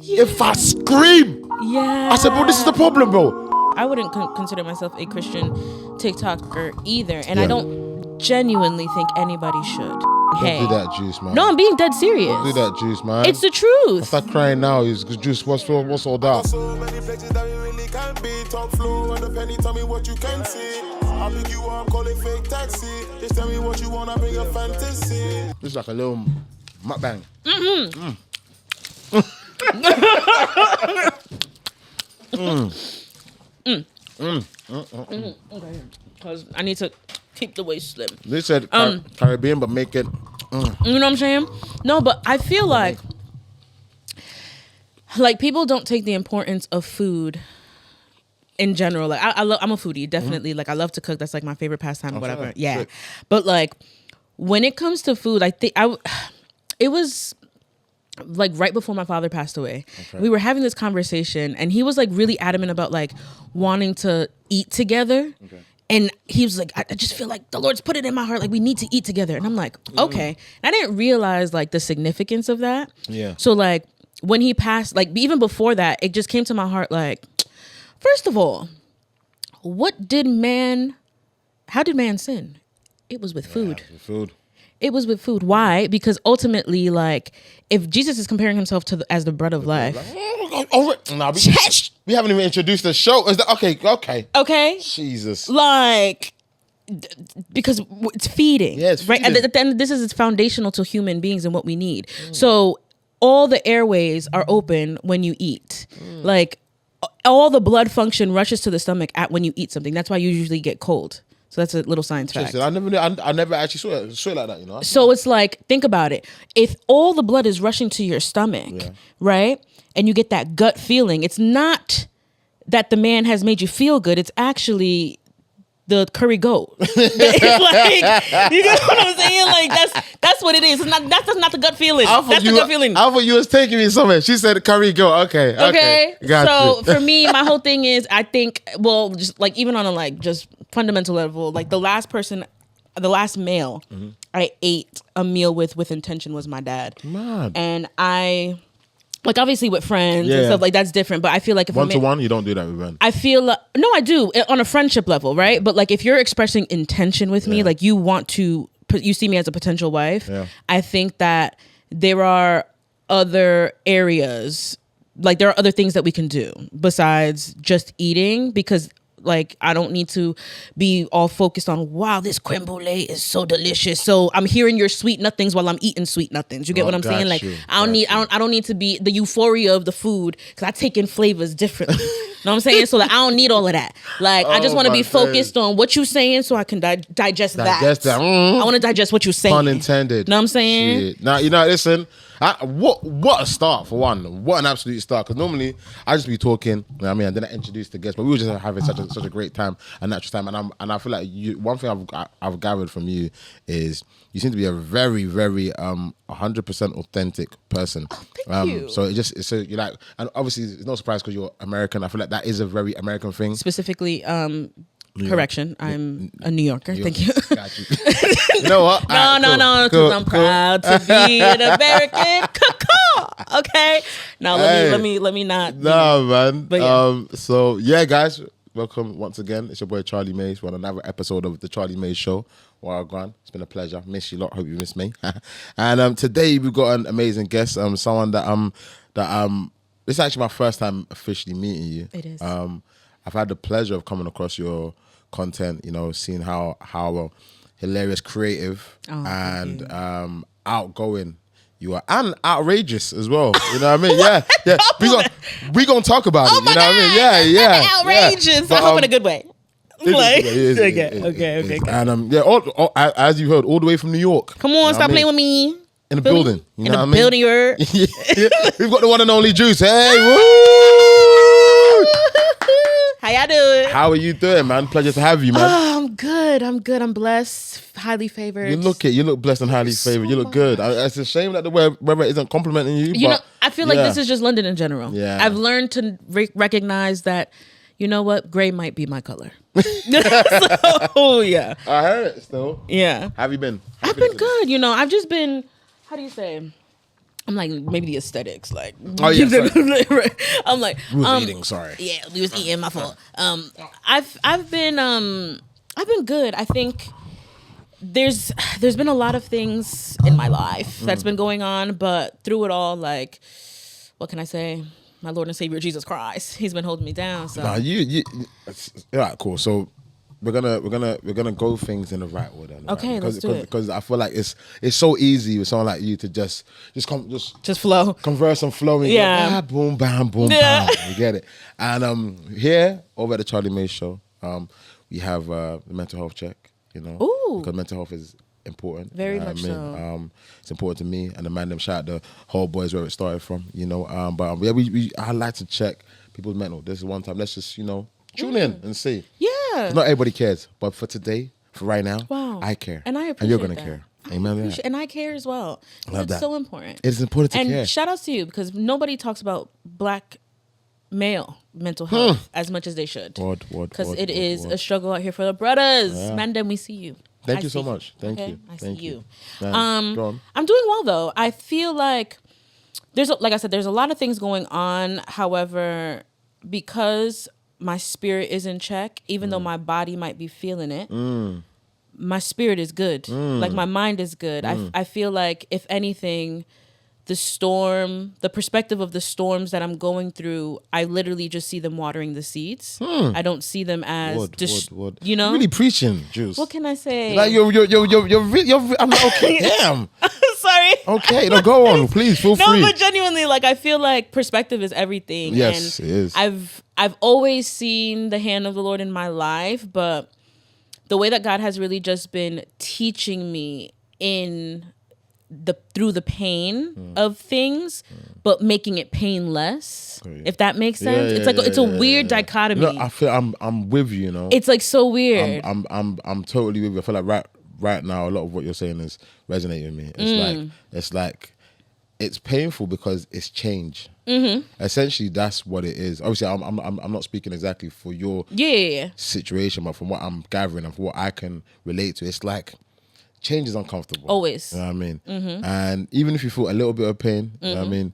If I scream, yeah. I said, bro, this is the problem, bro. I wouldn't consider myself a Christian TikToker either, and I don't genuinely think anybody should. Don't do that, Juice, man. No, I'm being dead serious. Don't do that, Juice, man. It's the truth. I start crying now. Is Juice, what's all that? So many places that we really can't be. Top floor on the penny, tell me what you can see. I'll pick you up, call it fake taxi. Just tell me what you wanna bring a fantasy. This is like a little mukbang. Okay, because I need to keep the waist slim. They said Caribbean, but make it. You know what I'm saying? No, but I feel like people don't take the importance of food in general. Like I'm a foodie, definitely. Like I love to cook. That's like my favorite pastime, or whatever. Sure. Yeah, Sick. but like when it comes to food, I think it was like right before my father passed away. Okay. We were having this conversation, and he was like really adamant about like wanting to eat together. Okay. And he was like, I just feel like the Lord's put it in my heart, like we need to eat together. And I'm like, okay. And I didn't realize like the significance of that. Yeah. So like when he passed, like even before that, it just came to my heart like, first of all, how did man sin? It was with food. With food. It was with food. Why? Because ultimately, like, if Jesus is comparing himself to as the bread of life. We haven't even introduced the show. Is that okay? Okay. Jesus. Like, because it's feeding. Yeah, it's feeding. Right? And then this is foundational to human beings and what we need. So all the airways are open when you eat. Like, all the blood function rushes to the stomach when you eat something. That's why you usually get cold. So that's a little science fact. I never actually saw it like that, you know. So it's like, think about it. If all the blood is rushing to your stomach, right? And you get that gut feeling, it's not that the man has made you feel good. It's actually the curry goat. Like, you get what I'm saying? Like that's what it is. It's not that's not the gut feeling. That's the gut feeling. I thought you was taking me somewhere. She said curry goat. Okay. So for me, my whole thing is I think, well, just like even on a like just fundamental level, like the last male I ate a meal with intention was my dad. Mad. And I like obviously with friends and stuff like that's different, but I feel like if one-to-one, you don't do that with men. I feel no, I do on a friendship level, right? But like if you're expressing intention with me, like you see me as a potential wife, I think that there are other areas, like there are other things that we can do besides just eating, because like I don't need to be all focused on, wow, this creme brulee is so delicious. So I'm hearing your sweet nothings while I'm eating sweet nothings. You get what I'm saying? Like I don't need to be the euphoria of the food, because I take in flavors differently. You know what I'm saying? So like, I don't need all of that. Like I just want to be focused on what you're saying so I can digest that. I want to digest what you're saying. Pun intended. Know what I'm saying? Shit. Now, listen, what a start for one. What an absolute start. Because normally I just be talking, you know what I mean, and then I introduce the guests, but we were just having such a great time, a natural time. And I feel like one thing I've gathered from you is you seem to be a very, very 100% authentic person. Thank you. So you're like, and obviously it's no surprise because you're American. I feel like that is a very American thing. Specifically, correction, I'm a New Yorker. Thank you. Got you. You know what? No, because I'm proud to be an American. Okay. Now let me not. No, man. But yeah. So yeah, guys, welcome once again. It's your boy Charlie Mase. We're on another episode of the Charlie Mase Show. Well, gone. It's been a pleasure. Miss you lot. Hope you miss me. And today we've got an amazing guest. Someone that this is actually my first time officially meeting you. It is. I've had the pleasure of coming across your content, seeing how hilarious, creative, and outgoing you are, and outrageous as well. You know what I mean? Yeah. We gonna talk about it. You know what I mean? Yeah. Outrageous. But, I hope in a good way. Okay. And as you heard, all the way from New York. Come on, stop playing with me. In the building. You know what I mean? Building, you're. We've got the one and only Juice. Hey, woo! How y'all doing? How are you doing, man? Pleasure to have you, man. Oh, I'm good. I'm blessed. Highly favored. You look blessed and highly favored. You look good. It's a shame that the weather isn't complimenting you. You know, I feel like this is just London in general. Yeah. I've learned to recognize that, you know what? Gray might be my color. So, yeah. I heard it still. Yeah. How have you been? I've been good. I've just been, how do you say? I'm like, maybe the aesthetics, like. Oh yeah, sorry. I'm like, we was eating. Sorry. Yeah, we was eating. My fault. I've been good. I think there's been a lot of things in my life that's been going on, but through it all, like, what can I say? My Lord and Savior Jesus Christ, He's been holding me down. So Nah, you all right, cool. So we're gonna go things in the right order. Okay, let's do it. Because I feel like it's so easy with someone like you to just flow, converse and flow. And Yeah. boom, bam, boom, Yeah. bam. You get it. And here over at the Charlie Mase Show, we have the mental health check. You know, Ooh. because mental health is important. Very You know what much I mean? so. It's important to me and the man them shout out the whole boys where it started from. You know, but yeah, I like to check people's mental. This is one time. Let's just tune in and see. yeah. Not everybody cares, but for today, for right now, Wow. I care, And I and you're appreciate gonna that. care. Amen. And I care as well. Love It's that. so important. It is important to And care. shout outs to you, because nobody talks about Black male mental health as much as they should. Because it is a struggle out here for the brothers. Yeah. Man, then we see you. Thank I you so see much. Thank okay? you. I Thank see you. Man, go on. I'm doing well though. I feel like like I said, there's a lot of things going on. However, because my spirit is in check, even though my body might be feeling it, my spirit is good. Like my mind is good. I feel like if anything, the perspective of the storms that I'm going through, I literally just see them watering the seeds. I don't see them as Word. you know. You're really preaching, Juice. What can I say? Like you're I'm like, okay, damn. Sorry. Okay, no, go on, please. Feel No, free. but genuinely, like I feel like perspective is everything. Yes, and it is. I've always seen the hand of the Lord in my life, but the way that God has really just been teaching me through the pain of things, but making it painless. If that makes sense. It's a weird dichotomy. No, I feel I'm with you. You know, It's like so weird. I'm totally with you. I feel like right now a lot of what you're saying is resonating with me. It's like it's painful because it's change. Essentially, that's what it is. Obviously, I'm not speaking exactly for your situation, but from what I'm gathering and from what I can relate to, it's like change is uncomfortable. Always. You know what I mean? And even if you feel a little bit of pain, you know what I mean?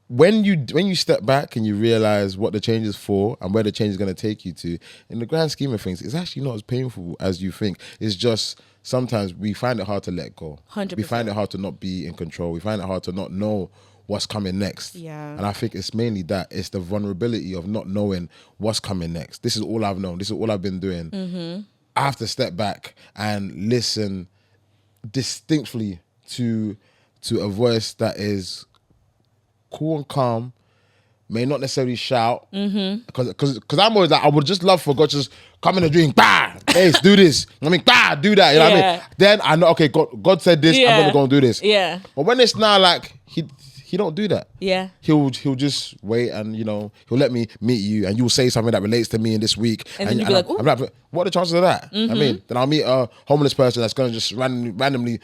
When you step back and you realize what the change is for and where the change is going to take you to, in the grand scheme of things, it's actually not as painful as you think. It's just sometimes we find it hard to let go. 100%. We find it hard to not be in control. We find it hard to not know what's coming next. Yeah. And I think it's mainly that. It's the vulnerability of not knowing what's coming next. This is all I've known. This is all I've been doing. I have to step back and listen distinctly to a voice that is cool and calm, may not necessarily shout, because I'm always like, I would just love for God to just come in a dream, bah, hey, do this. I mean, bah, do that. You know what I mean? Then I know, okay, God said this, I'm gonna go and do this. Yeah. But when it's now like he don't do that. Yeah. He'll just wait and he'll let me meet you and you'll say something that relates to me in this week. And then you'll be like, ooh. I'm like, what are the chances of that? I mean, then I'll meet a homeless person that's gonna just randomly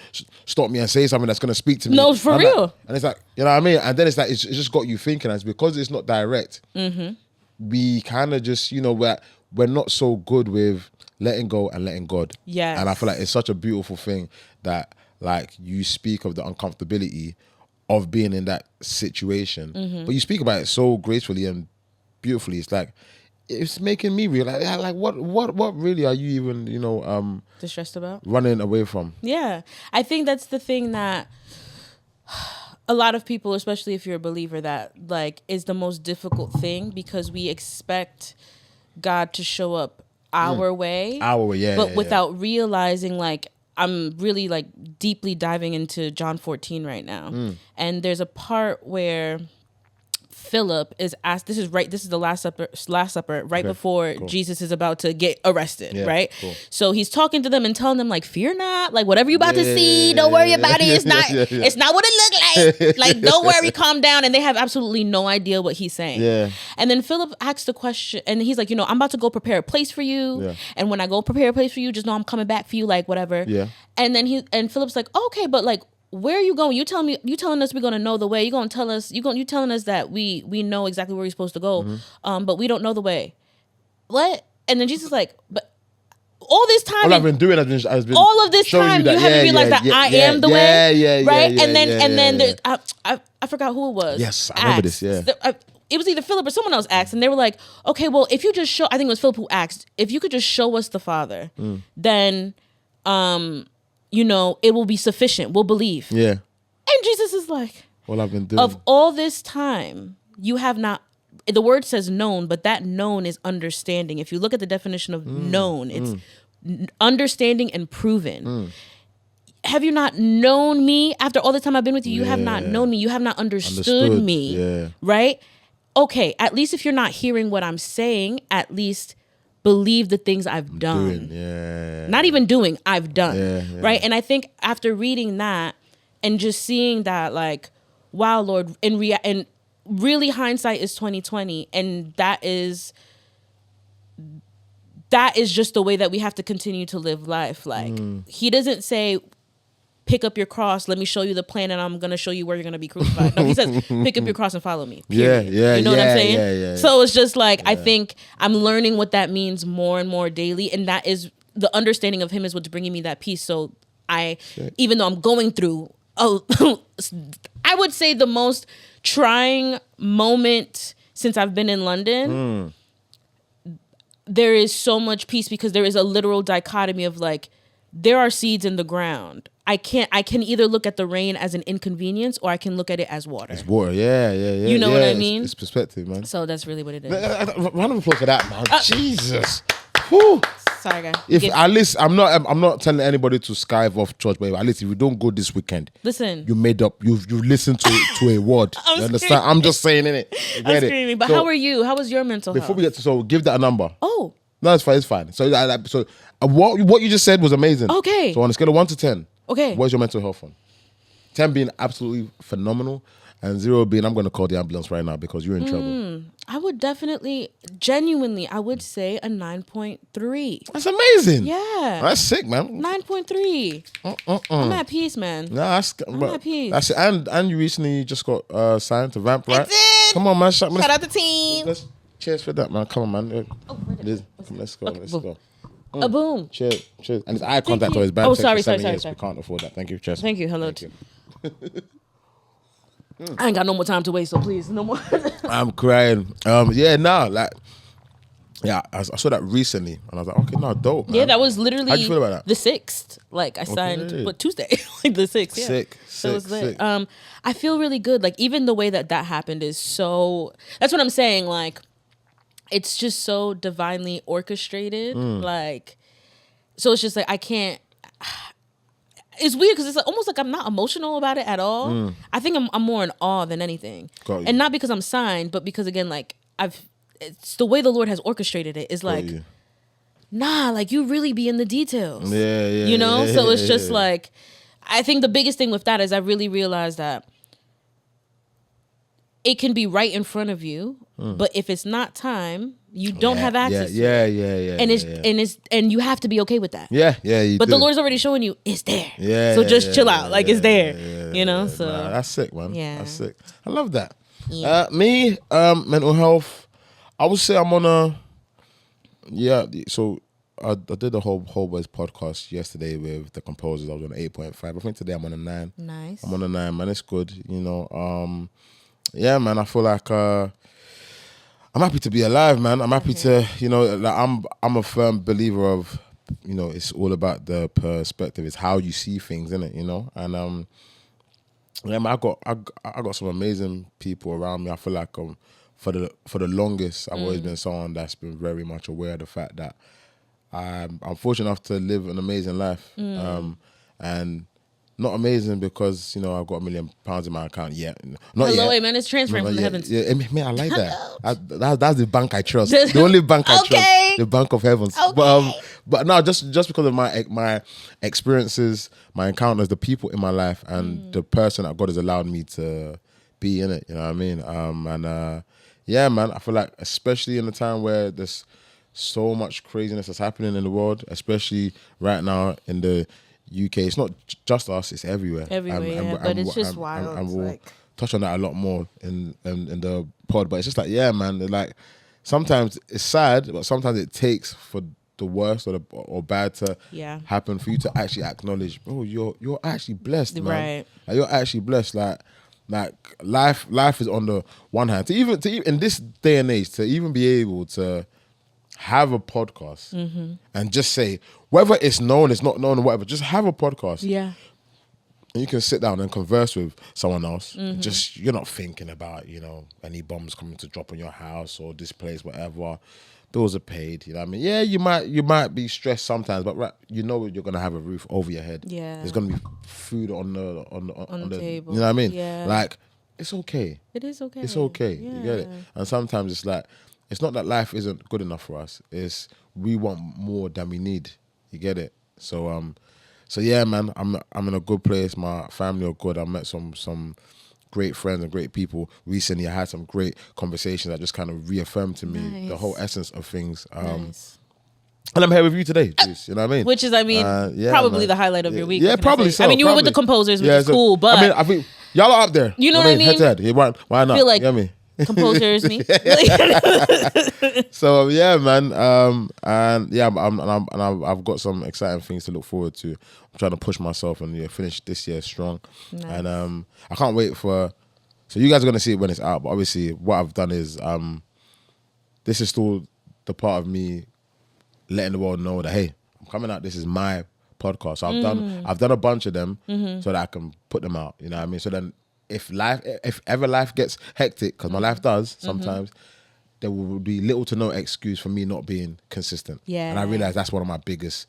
stop me and say something that's gonna speak to me. No, for real. Like, and it's like, you know what I mean? And then it's like, it's just got you thinking, and it's because it's not direct. We kind of just, we're not so good with letting go and letting God. Yes. And I feel like it's such a beautiful thing that like you speak of the uncomfortability of being in that situation, but you speak about it so gracefully and beautifully. It's like it's making me realize, like, what really are you even, distressed about? running away from? Yeah, I think that's the thing that a lot of people, especially if you're a believer, that like is the most difficult thing, because we expect God to show up our way, but without realizing, like, I'm really like deeply diving into John 14 right now. And there's a part where Philip is asked, this is the last supper right before Jesus is about to get arrested, right? Cool. So he's talking to them and telling them, like, fear not, like, whatever you about to see, don't worry about it. It's not what it look like. Like, don't worry, calm down. And they have absolutely no idea what he's saying. Yeah. And then Philip asks the question, and he's like, I'm about to go prepare a place for you. Yeah. And when I go prepare a place for you, just know I'm coming back for you, like, whatever. Yeah. And then Philip's like, okay, but like, where are you going? You telling us we're gonna know the way. You telling us that we know exactly where we're supposed to go, but we don't know the way. What? And then Jesus is like, but all this time, all I've been doing has been all of this time, you haven't realized that I am the way, right? And then I forgot who it was. Yes, I remember this. Yeah, it was either Philip or someone else asked, and they were like, "Okay, well, if you just show," I think it was Philip who asked, "If you could just show us the Father, then, it will be sufficient. We'll believe." Yeah. And Jesus is like, all I've been doing of all this time, you have not. The word says known, but that known is understanding. If you look at the definition of known, it's understanding and proven. Have you not known me after all the time I've been with you? You have not known me. You have not understood me, right? Okay, at least if you're not hearing what I'm saying, at least believe the things I've done. Not even doing, I've done, right? And I think after reading that and just seeing that, like, wow, Lord, and really hindsight is 2020, and that is just the way that we have to continue to live life. Like, he doesn't say, pick up your cross, let me show you the plan, and I'm going to show you where you're going to be crucified. No, he says, pick up your cross and follow me. Period. You know what I'm saying? Yeah. So it's just like, I think I'm learning what that means more and more daily, and that is the understanding of him is what's bringing me that peace. So even though I'm going through, I would say the most trying moment since I've been in London, there is so much peace because there is a literal dichotomy of, like, there are seeds in the ground. I can either look at the rain as an inconvenience or I can look at it as water. It's water, yeah. You know what I mean? It's perspective, man. So that's really what it is. Round of applause for that, man. Jesus. Whew. Sorry, guys. If at least I'm not telling anybody to skive off church, but at least if you don't go this weekend, listen, you've listened to a word. You understand? I'm just saying, innit? I'm screaming. But so, how are you? How was your mental health? Before we get to, so give that a number. Oh. No, it's fine. It's fine. So what you just said was amazing. Okay. So on a scale of 1 to 10, okay, what's your mental health on? 10 being absolutely phenomenal, and 0 being I'm going to call the ambulance right now because you're in trouble. I would definitely, genuinely, I would say a 9.3. That's amazing. Yeah. That's sick, man. 9.3. I'm at peace, man. Nah, I'm at peace. That's it. And you recently just got signed to Vamp, right? I did. Come on, man. Shout out the team. Cheers for that, man. Come on, man. Let's go. A boom. Cheers. And it's eye contact or his bad. Oh, sorry. We can't afford that. Thank you. Cheers. Thank you. Hello. I ain't got no more time to waste, so please, no more. I'm crying. I saw that recently, and I was like, okay, no, dope, man. Yeah, that was literally How'd you feel about that? The 6th. Like, I signed, Tuesday, like the 6th. Yeah. Sick. So it was lit. I feel really good. Like, even the way that happened is so. That's what I'm saying. Like, it's just so divinely orchestrated. Like, so it's just like I can't. It's weird because it's like, almost like I'm not emotional about it at all. I think I'm more in awe than anything, and not because I'm signed, but because again, like it's the way the Lord has orchestrated it. Is like, nah, like you really be in the details. Yeah. You know, so it's just like, I think the biggest thing with that is I really realized that it can be right in front of you, but if it's not time, you don't have access to it. And you have to be okay with that. Yeah. But the Lord's already showing you it's there. So just chill out. Like it's there. You know? So nah, that's sick, man. Yeah. That's sick. I love that. Yeah. Me, mental health, I would say I'm on a so I did the whole boys podcast yesterday with the composers. I was on 8.5. I think today I'm on a 9. Nice. I'm on a 9, man. It's good, you know. Yeah, man. I feel like I'm happy to be alive, man. I'm happy to, you know, like I'm a firm believer of, you know, it's all about the perspective. It's how you see things, isn't it? You know, and yeah, man, I got some amazing people around me. I feel like for the longest, I've always been someone that's been very much aware of the fact that I'm fortunate enough to live an amazing life, and. Not amazing because, you know, I've got £1 million in my account yet. Not Hello, yet. man, it's transferring from the heavens. Yeah, man, I like that. That's the bank I trust. The only bank I trust. The bank of heavens. Okay. But no, just because of my experiences, my encounters, the people in my life, and the person that God has allowed me to be in it. You know what I mean? Yeah, man, I feel like especially in a time where there's so much craziness that's happening in the world, especially right now in the UK, it's not just us; it's everywhere. But it's just wild. And we'll touch on that a lot more in the pod. But it's just like, yeah, man. Like sometimes it's sad, but sometimes it takes for the worst or bad to happen, for you to actually acknowledge, bro, you're actually blessed, man. Right. Like, you're actually blessed. Like life is on the one hand, to even in this day and age, to even be able to have a podcast and just say, whether it's known, it's not known, or whatever, just have a podcast. Yeah. And you can sit down and converse with someone else. Just, you're not thinking about, any bombs coming to drop on your house or this place, whatever. Bills are paid, you know what I mean? Yeah, you might be stressed sometimes, but you're gonna have a roof over your head. Yeah. There's gonna be food on the table. You know what I mean? Yeah. Like, it's okay. It is okay. It's okay. Yeah. You get it? And sometimes it's like, it's not that life isn't good enough for us. It's we want more than we need. You get it? So yeah, man, I'm in a good place. My family are good. I met some great friends and great people recently. I had some great conversations that just kind of reaffirmed to me the whole essence of things. Nice. And I'm here with you today, Juice. You know what I mean? Which is, probably the highlight of your week. Yeah, probably so. I mean, you were with the composers, which is cool, but I think y'all are up there. You know what I mean? Head to head. Yeah, why not? I feel like you know what I mean? composers, me. So yeah, man, and yeah, I've got some exciting things to look forward to. I'm trying to push myself and finish this year strong. Nice. And I can't wait for. So you guys are gonna see it when it's out, but obviously what I've done is this is still the part of me letting the world know that, hey, I'm coming out. This is my podcast. So I've done a bunch of them so that I can put them out. You know what I mean? So then, if ever life gets hectic, because my life does sometimes, there will be little to no excuse for me not being consistent. Yeah. And I realize that's one of my biggest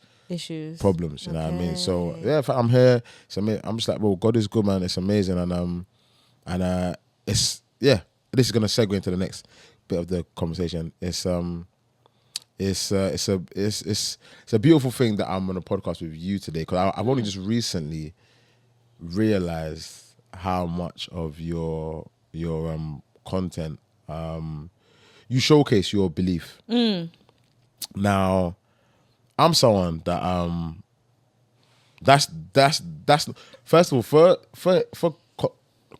problems. You know what I mean? So yeah, if I'm here, I'm just like, well, God is good, man. It's amazing, and it's This is gonna segue into the next bit of the conversation. It's a beautiful thing that I'm on a podcast with you today, because I've only just recently realized how much of your content you showcase your belief. Now, I'm someone that that's first of all, for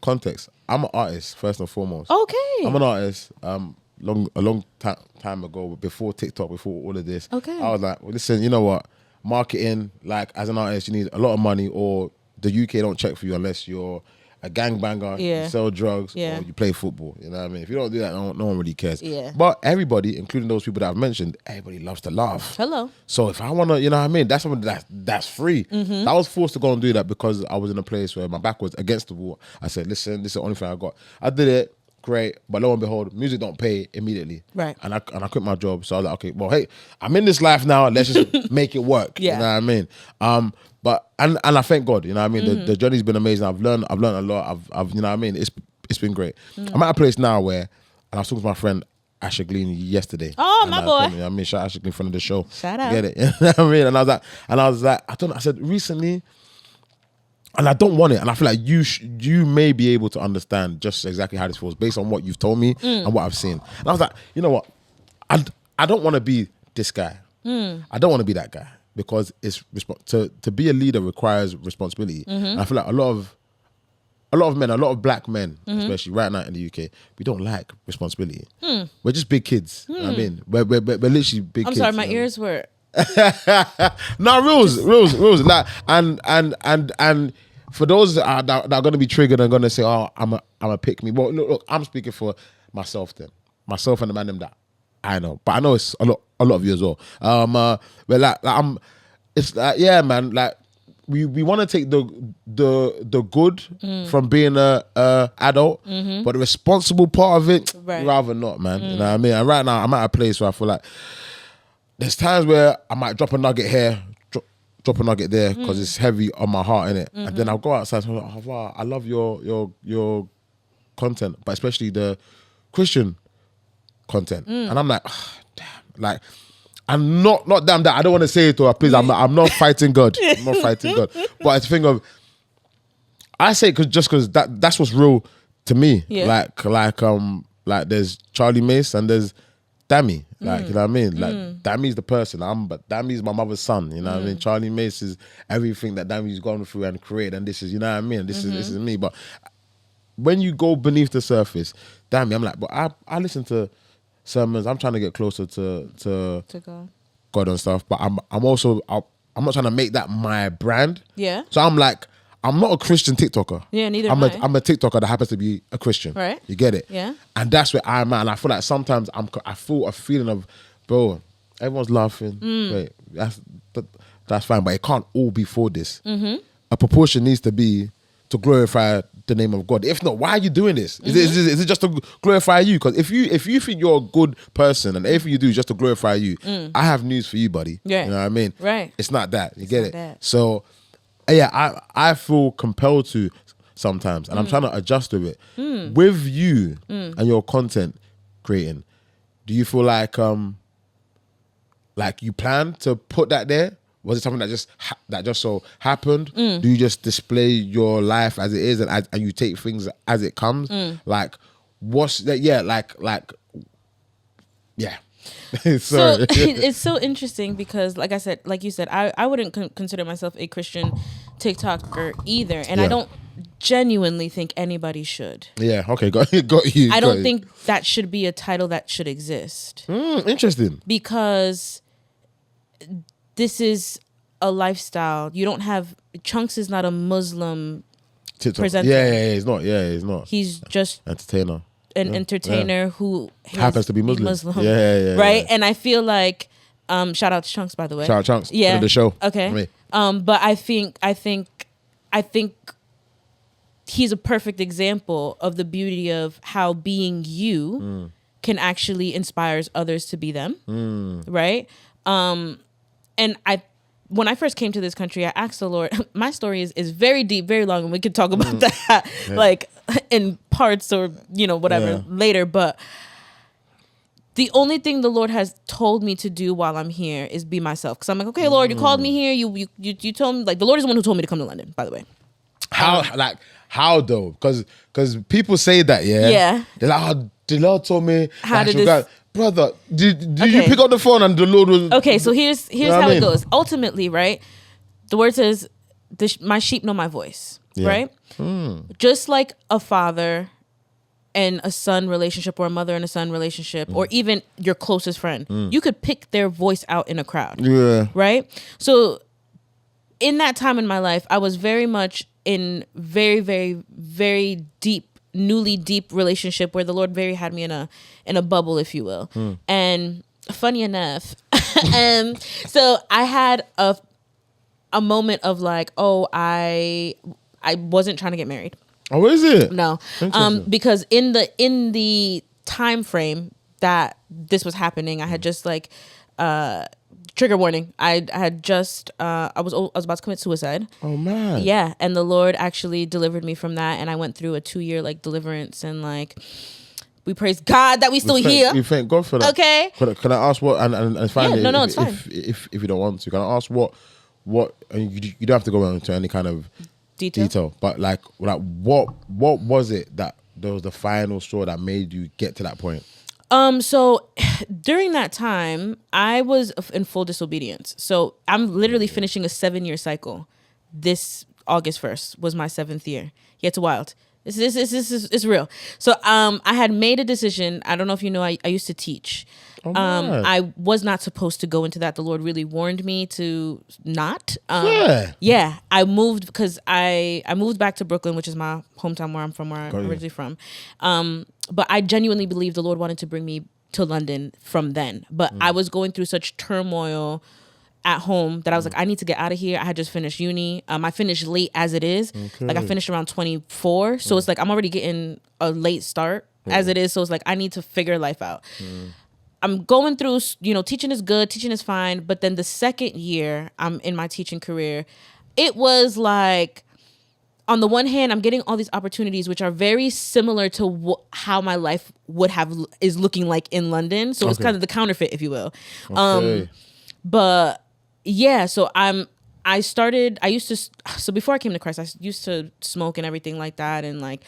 context, I'm an artist first and foremost. Okay. I'm an artist. A long time ago, before TikTok, before all of this. Okay. I was like, well, listen, you know what? Marketing, like, as an artist, you need a lot of money, or the UK don't check for you unless you're a gangbanger, you sell drugs, or you play football. You know what I mean? If you don't do that, no one really cares. Yeah. But everybody, including those people that I've mentioned, everybody loves to laugh. Hello. So if I want to, you know what I mean? That's something that's free. I was forced to go and do that because I was in a place where my back was against the wall. I said, listen, this is the only thing I got. I did it. Great, but lo and behold, music don't pay immediately. Right. And I quit my job. So I was like, okay, well, hey, I'm in this life now. Let's just make it work. You know what I mean? But I thank God. You know what I mean? The journey's been amazing. I've learned a lot. I've you know what I mean? It's been great. I'm at a place now where, and I was talking to my friend Asher Glean yesterday. Oh, my boy. You know what I mean? Shout out Asher Glean, friend of the show. Shout out. Get it? You know what I mean? And I was like, I said recently. And I don't want it. And I feel like you may be able to understand just exactly how this feels based on what you've told me and what I've seen. And I was like, you know what? I don't want to be this guy. I don't want to be that guy, because it's to be a leader requires responsibility. And I feel like a lot of men, a lot of black men, especially right now in the UK, we don't like responsibility. We're just big kids. You know what I mean? We're literally big kids. I'm sorry, my ears were... No, rules. Like, and for those that are going to be triggered and going to say, "Oh, I'm a pick me." Well, look, I'm speaking for myself then, myself and the man them that I know, but I know it's a lot of you as well. But it's like, yeah, man. Like, we want to take the good from being a adult, but the responsible part of it, rather not, man. You know what I mean? And right now, I'm at a place where I feel like there's times where I might drop a nugget here, drop a nugget there, because it's heavy on my heart, innit? And then I'll go outside and I'm like, oh, wow, I love your content, but especially the Christian content. And I'm like, oh, damn. Like, I'm not damn that. I don't want to say it to her, please. I'm not fighting God. I'm not fighting God. But it's a thing of, I say it because that's what's real to me. Yeah. Like there's Charlie Mase and there's Dammy. Like, you know what I mean? Like, Dammy's the person, but Dammy's my mother's son, you know what I mean? Charlie Mase is everything that Dammy's gone through and created, and this is, you know what I mean? This is me. But when you go beneath the surface, Dammy, I'm like, but I listen to sermons, I'm trying to get closer to God. God and stuff, but I'm also I'm not trying to make that my brand. Yeah. So I'm like, I'm not a Christian TikToker. Yeah, neither I'm am I. I'm a TikToker that happens to be a Christian. Right. You get it? Yeah. And that's where I'm at. And I feel like sometimes I feel a feeling of, bro, everyone's laughing. Wait, that's fine, but it can't all be for this. Mm-hmm. A proportion needs to be to glorify the name of God. If not, why are you doing this? Is it just to glorify you? Because if you think you're a good person and everything you do is just to glorify you, I have news for you, buddy. Yeah. You know what I mean? Right. It's not that. You get it? That. So, yeah, I feel compelled to sometimes, and I'm trying to adjust to it. With you and your content creating, do you feel like you plan to put that there? Was it something that just so happened? Do you just display your life as it is and you take things as it comes? Like, what's that? Yeah, yeah. So it's so interesting because, like you said, I wouldn't consider myself a Christian TikToker either, and I don't genuinely think anybody should. Yeah. Okay. Got you. I don't think that should be a title that should exist. Interesting. Because this is a lifestyle. You don't have Chunks is not a Muslim TikTok. presenter. Yeah, he's not. Yeah, he's not. He's just Entertainer. an entertainer who happens to be Muslim. Yeah. Right? And I feel like shout out to Chunks, by the way. Shout out Chunks. Yeah. Friend of the show. Okay. But I think he's a perfect example of the beauty of how being you can actually inspires others to be them. Right? And when I first came to this country, I asked the Lord, my story is very deep, very long, and we could talk about that like in parts or, whatever later. But the only thing the Lord has told me to do while I'm here is be myself. Because I'm like, okay, Lord, you called me here. You told me, like, the Lord is the one who told me to come to London, by the way. How though? Because people say that, yeah? Yeah. They're like, oh, the Lord told me. How did this... Brother, did you pick up the phone and the Lord was... Okay, so here's how it goes. Ultimately, right, the word says, my sheep know my voice, right? Just like a father and a son relationship or a mother and a son relationship or even your closest friend, you could pick their voice out in a crowd, right? So in that time in my life, I was very much in very, very, very newly deep relationship where the Lord had me in a bubble, if you will. And funny enough, so I had a moment of like, I wasn't trying to get married. Oh, is it? No. Because in the time frame that this was happening, I had just like trigger warning. I had just I was about to commit suicide. Oh man. Yeah, and the Lord actually delivered me from that, and I went through a 2-year like deliverance, and like we praise God that we still here. We thank God for that. Okay. Can I ask what and it's fine. Yeah, no, it's fine. If you don't want to, can I ask what and you don't have to go into any kind of detail, but like what was it that there was the final straw that made you get to that point? So during that time, I was in full disobedience. So I'm literally finishing a 7-year cycle. This August 1st was my 7th year. Yeah, it's wild. It's real. So I had made a decision. I don't know if you know, I used to teach. I was not supposed to go into that. The Lord really warned me to not. Yeah. I moved because I moved back to Brooklyn, which is my hometown where I'm originally from. But I genuinely believe the Lord wanted to bring me to London from then. But I was going through such turmoil at home that I was like, I need to get out of here. I had just finished uni. I finished late as it is. Okay. Like I finished around 24. So it's like I'm already getting a late start as it is. So it's like I need to figure life out. I'm going through, teaching is good, teaching is fine. But then the second year I'm in my teaching career, it was like, on the one hand, I'm getting all these opportunities, which are very similar to how my life is looking like in London. So it's kind of the counterfeit, if you will. Okay. But yeah, so so before I came to Christ, I used to smoke and everything like that. And like,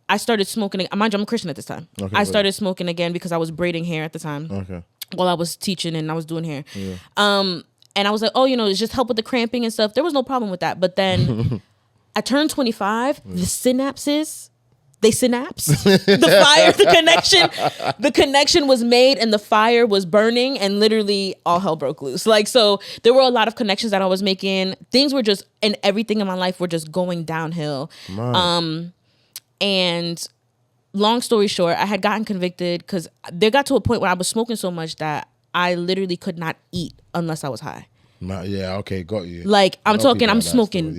I started smoking. Mind you, I'm a Christian at this time. I started smoking again because I was braiding hair at the time. Okay. While I was teaching and I was doing hair. Yeah. And I was like, it's just help with the cramping and stuff. There was no problem with that. But then I turned 25. The synapses they synapsed. The connection was made, and the fire was burning, and literally all hell broke loose. Like, so there were a lot of connections that I was making. Things were just, and everything in my life were just going downhill. And long story short, I had gotten convicted because there got to a point where I was smoking so much that I literally could not eat unless I was high. Yeah, okay, got you. Like, I'm smoking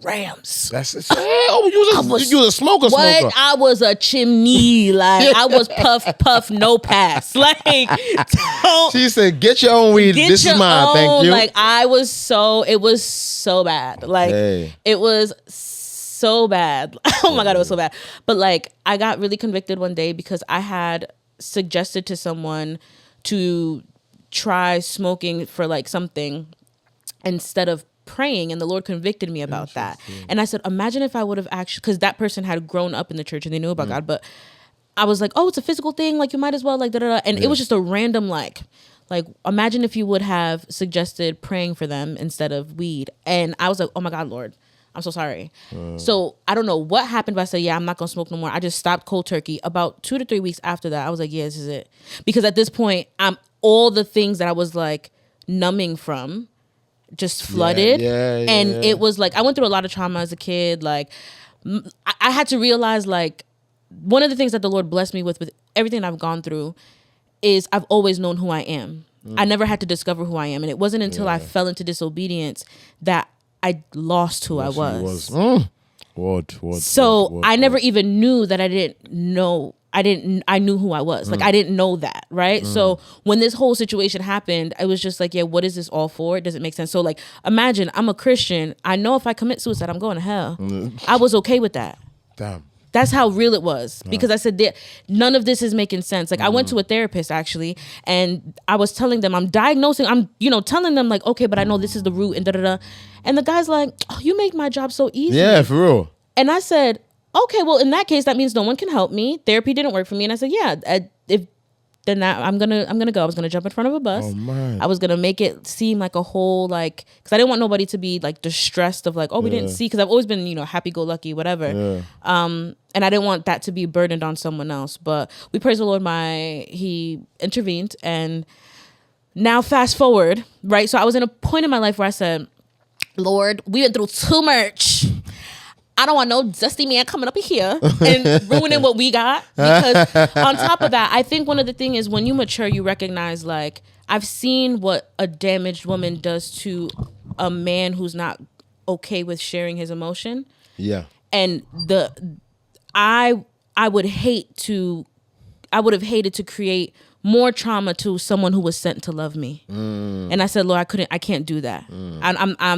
grams. That's it. You was a smoker. I was a chimney. Like, I was puff, no pass. Like, she said, get your own weed. This is mine. Thank you. Like, it was so bad. Like, it was so bad. Oh my God, it was so bad. But like, I got really convicted one day because I had suggested to someone to try smoking for like something instead of praying, and the Lord convicted me about that. And I said, imagine if I would have actually, because that person had grown up in the church and they knew about God, but I was like, oh, it's a physical thing, like you might as well, like da-da-da. And it was just a random like imagine if you would have suggested praying for them instead of weed. And I was like, oh my God, Lord, I'm so sorry. So I don't know what happened, but I said, yeah, I'm not gonna smoke no more. I just stopped cold turkey. About 2 to 3 weeks after that, I was like, yeah, this is it. Because at this point, all the things that I was like numbing from just flooded. And it was like, I went through a lot of trauma as a kid. Like, I had to realize, like, one of the things that the Lord blessed me with everything I've gone through is I've always known who I am. I never had to discover who I am. And it wasn't until I fell into disobedience that I lost who I was. I never even knew that I didn't know. I knew who I was. Like, I didn't know that, right? So when this whole situation happened, I was just like, yeah, what is this all for? It doesn't make sense. So like, imagine I'm a Christian. I know if I commit suicide, I'm going to hell. I was okay with that. Damn. That's how real it was. Because I said, none of this is making sense. Like, I went to a therapist actually, and I was telling them, I'm telling them like, okay, but I know this is the root and da-da-da. And the guy's like, oh, you make my job so easy. Yeah, for real. And I said, okay, well, in that case, that means no one can help me. Therapy didn't work for me. And I said, yeah, I'm gonna go. I was gonna jump in front of a bus. Oh, man. I was gonna make it seem like a whole, like, because I didn't want nobody to be like distressed of like, oh, we didn't see, because I've always been, happy-go-lucky, whatever. And I didn't want that to be burdened on someone else. But we praise the Lord, he intervened. And now fast forward, right? So I was in a point in my life where I said, Lord, we went through too much. I don't want no dusty man coming up here and ruining what we got. Because on top of that, I think one of the things is when you mature, you recognize, like, I've seen what a damaged woman does to a man who's not okay with sharing his emotion. Yeah. And I would have hated to create more trauma to someone who was sent to love me. And I said, Lord, I can't do that.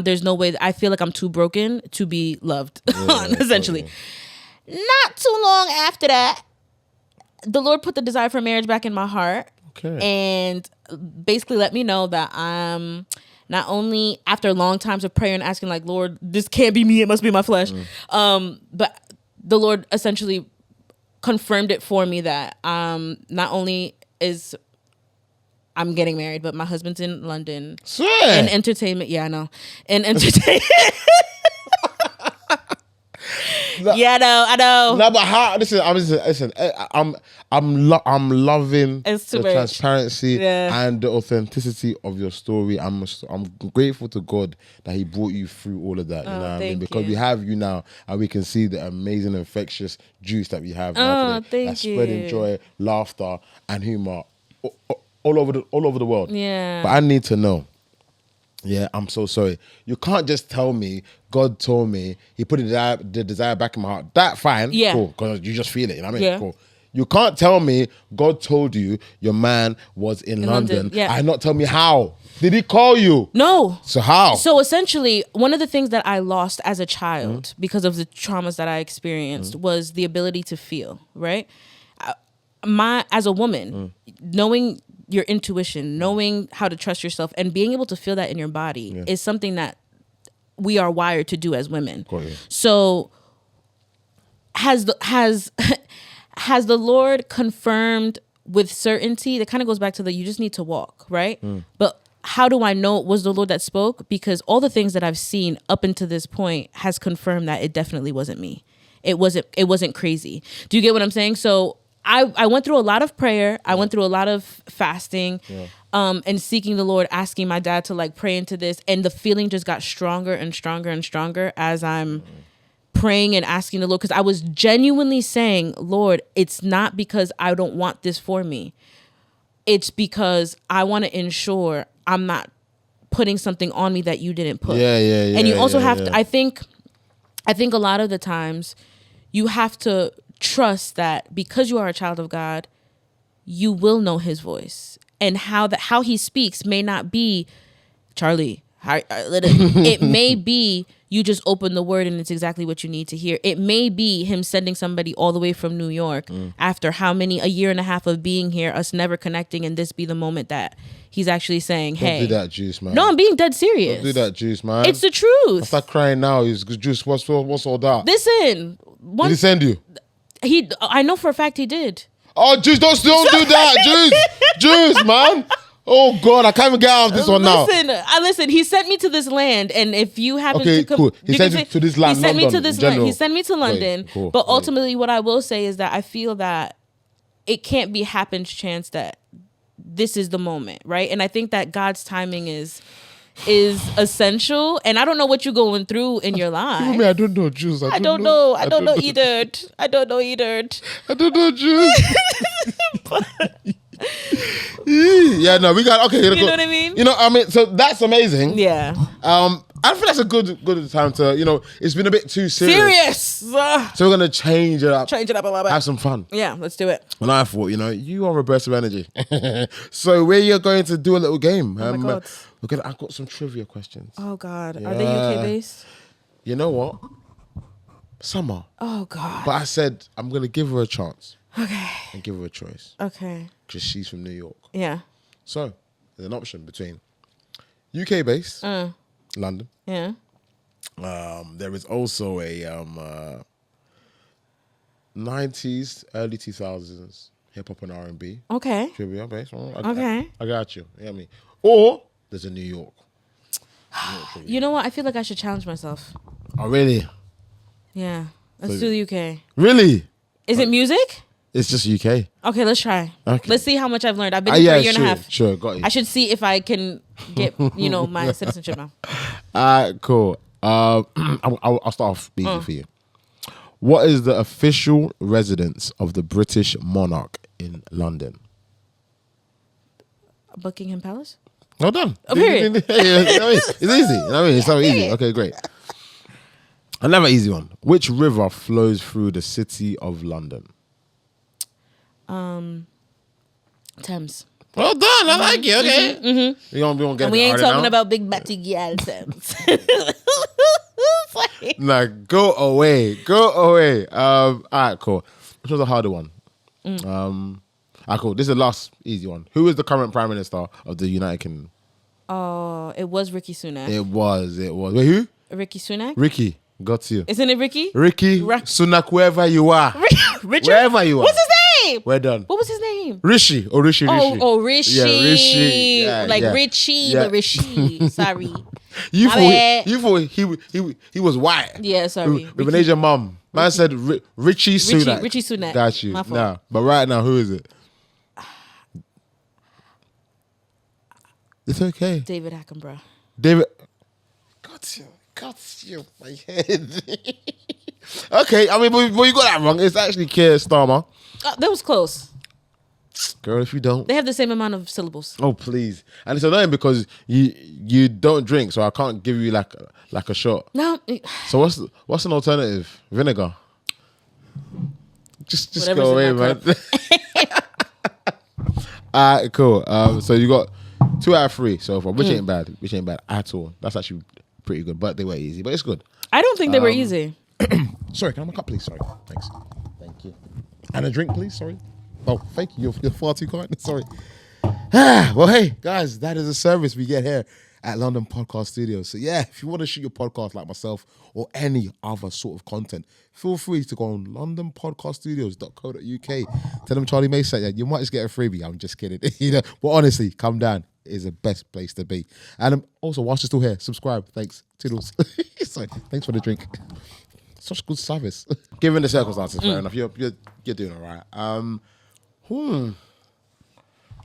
There's no way. I feel like I'm too broken to be loved, essentially. Not too long after that, the Lord put the desire for marriage back in my heart. Okay. And basically let me know that I'm not only, after long times of prayer and asking, like, Lord, this can't be me, it must be my flesh. But the Lord essentially confirmed it for me that not only is I'm getting married, but my husband's in London. Sweet. In entertainment. Yeah, I know. In entertainment. Yeah, I know. No, but how? Listen. I'm loving the transparency and the authenticity of your story. I'm grateful to God that He brought you through all of that. You know what I mean? Because we have you now, and we can see the amazing infectious juice that we have now today. That's spreading joy, laughter, and humor all over the world. Yeah. But I need to know. Yeah, I'm so sorry. You can't just tell me, God told me, He put the desire back in my heart. That fine, cool, because you just feel it, you know what I mean? Cool. You can't tell me, God told you your man was in London. And not tell me how. Did he call you? No. So how? So essentially, one of the things that I lost as a child because of the traumas that I experienced was the ability to feel, right? As a woman, knowing your intuition, knowing how to trust yourself, and being able to feel that in your body is something that we are wired to do as women. So has the Lord confirmed with certainty? That kind of goes back to you just need to walk, right? But how do I know it was the Lord that spoke? Because all the things that I've seen up until this point has confirmed that it definitely wasn't me. it wasn't crazy. Do you get what I'm saying? So I went through a lot of prayer. I went through a lot of fasting, and seeking the Lord, asking my dad to like pray into this. And the feeling just got stronger and stronger and stronger as I'm praying and asking the Lord, because I was genuinely saying, Lord, it's not because I don't want this for me. It's because I want to ensure I'm not putting something on me that you didn't put. Yeah. And you also have to, I think a lot of the times you have to trust that because you are a child of God, you will know his voice, and how he speaks may not be, Charlie, it may be you just open the word and it's exactly what you need to hear. It may be him sending somebody all the way from New York after a year and a half of being here, us never connecting, and this be the moment that he's actually saying, hey. Don't do that, Juice, man. No, I'm being dead serious. Don't do that, Juice, man. It's the truth. I start crying now. Juice, what's all that? Listen. Did he send you? I know for a fact he did. Oh, Juice, don't do that, Juice, man. Oh God, I can't even get out of this one now. Listen. He sent me to this land, and if you happen to come, cool. He sent you to this land. He sent London, me to this land. He sent me to London. Wait, cool. But ultimately, what I will say is that I feel that it can't be happen chance that this is the moment, right? And I think that God's timing is essential. And I don't know what you're going through in your life. I don't know, Juice. I don't know either. I don't know, Juice. Yeah, no, we got okay. You know what I mean? You know, I mean, so that's amazing. Yeah. I feel that's a good time to, you know, it's been a bit too serious. So we're gonna change it up. A little bit. Have some fun. Yeah, let's do it. And I thought, you know, you are a burst of energy. So we're going to do a little game. Oh my God. I've got some trivia questions. Oh God. Are they UK based? You know what? Some are. Oh God. But I said I'm gonna give her a chance. Okay. And give her a choice. Okay. Because she's from New York. Yeah. So there's an option between UK based, London. Yeah. There is also a 90s, early 2000s hip hop and R&B. Okay. Trivia based. Okay. I got you. You know what I mean? Or there's a New York. You know what? I feel like I should challenge myself. Oh, really? Yeah. Let's do the UK. Really? Is it music? It's just UK. Okay, let's try. Okay. Let's see how much I've learned. I've been here for a year and a half. Sure, got you. I should see if I can get, my citizenship now. Cool. I'll start off easy for you. What is the official residence of the British monarch in London? Buckingham Palace? Well done. Oh, period. It's easy. You know what I mean? It's so easy. Okay, great. Another easy one. Which river flows through the city of London? Thames. Well done. I like it. Okay. Mm-hmm. We won't get and we ain't talking now. about big batty gal Thames. Nah, go away. All right, cool. Which was a harder one? Cool. This is the last easy one. Who is the current Prime Minister of the United Kingdom? Oh, it was Rishi Sunak. It was. Wait, who? Rishi Sunak? Ricky. Got you. Isn't it Ricky? Ricky Sunak, wherever you are. Richard? Wherever you are. What's his name? We're done. What was his name? Rishi. Rishi. Oh, Rishi. Yeah, Rishi. Yeah, like yeah. Richie, Yeah. but Rishi. Sorry. You My thought he was white. Yeah, sorry. With an Asian mum. Man said Richie Sunak. Richie Sunak. Got you. My fault. Nah, but right now, who is it? It's okay. David Attenborough. David. Got you. My head. Okay, I mean, but you got that wrong. It's actually Keir Starmer. That was close. Girl, if you don't. They have the same amount of syllables. Oh, please. And it's annoying because you don't drink, so I can't give you like a shot. No. So what's an alternative? Vinegar. Just Whatever's go away, in man. that Alright, cool. So you got 2 out of 3 so far, which ain't bad at all. That's actually pretty good, but they were easy, but it's good. I don't think they were easy. Sorry, can I have a cup, please? Sorry, thanks. Thank you. And a drink, please. Sorry. Oh, thank you. You're far too kind. Sorry. Well, hey, guys, that is a service we get here at London Podcast Studios. So yeah, if you want to shoot your podcast like myself or any other sort of content, feel free to go on londonpodcaststudios.co.uk. Tell them Charlie Mase sent you. You might just get a freebie. I'm just kidding. But honestly, come down. It is the best place to be. And also, whilst you're still here, subscribe. Thanks. Toodles. Sorry. Thanks for the drink. Such good service. Given the circumstances, fair enough. You're doing all right.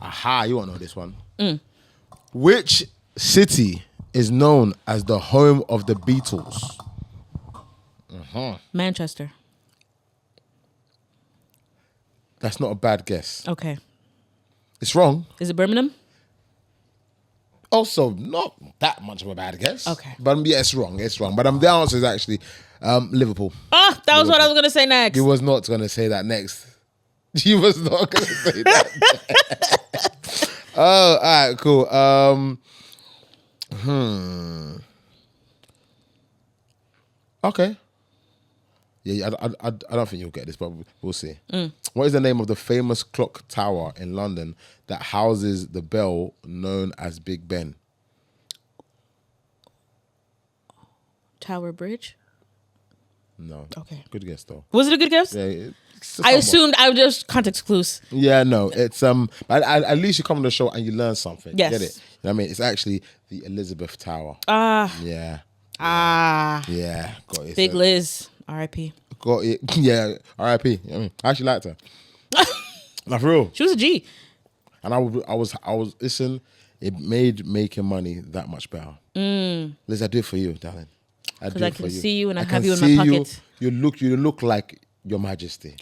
Aha, you won't know this one. Which city is known as the home of the Beatles? Manchester. That's not a bad guess. Okay. It's wrong. Is it Birmingham? Also, not that much of a bad guess. Okay. But yeah, it's wrong. But the answer is actually Liverpool. Oh, that was what I was going to say next. You was not going to say that next. You was not going to say that. Oh, all right, cool. Okay. Yeah, I don't think you'll get this, but we'll see. What is the name of the famous clock tower in London that houses the bell known as Big Ben? Tower Bridge? No. Okay. Good guess, though. Was it a good guess? Yeah. I assumed I was just context clues. Yeah, no. It's but at least you come on the show and you learn something. Yes. Get it? You know what I mean? It's actually the Elizabeth Tower. Yeah. Yeah. Got it. Big Liz. R.I.P. Got it. Yeah. R.I.P. I mean, I actually liked her. Not for real. She was a G. And I was listen, it made making money that much better. Liz, I do it for you, darling. Because I can see you and I have you in my pocket. You look like Your Majesty.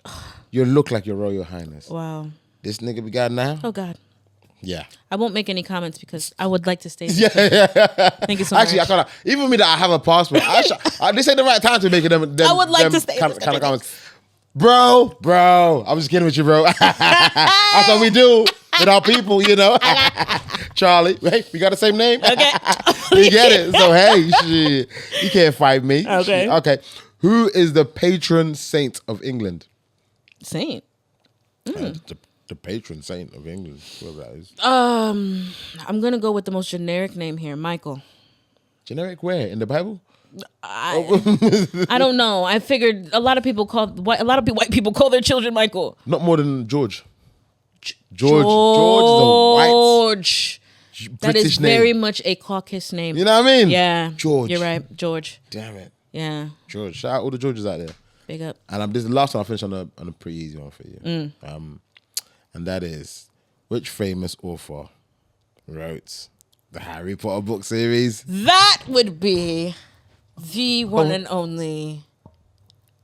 You look like Your Royal Highness. Wow. This nigga we got now? Oh, God. Yeah. I won't make any comments because I would like to stay. Yeah. Thank you so Actually, much. I can't. Even me that I have a passport. This ain't the right time to make them. I would like to stay. Kind of comments. Bro. I'm just kidding with you, bro. That's what we do with our people, you know. Charlie, hey, we got the same name. Okay. You get it. So hey, shit, you can't fight me. Okay. Shit. Okay. Who is the patron saint of England? Saint. The patron saint of England, whoever that is. I'm gonna go with the most generic name here, Michael. Generic where? In the Bible? I don't know. I figured a lot of white people call their children Michael. Not more than George. George is a white That British is name. very much a caucus name. You know what I mean? Yeah. George. You're right, George. Damn it. Yeah. George. Shout out all the Georges out there. Big up. And this is the last one I'll finish on a pretty easy one for you. And that is, which famous author wrote the Harry Potter book series? That would be the one and only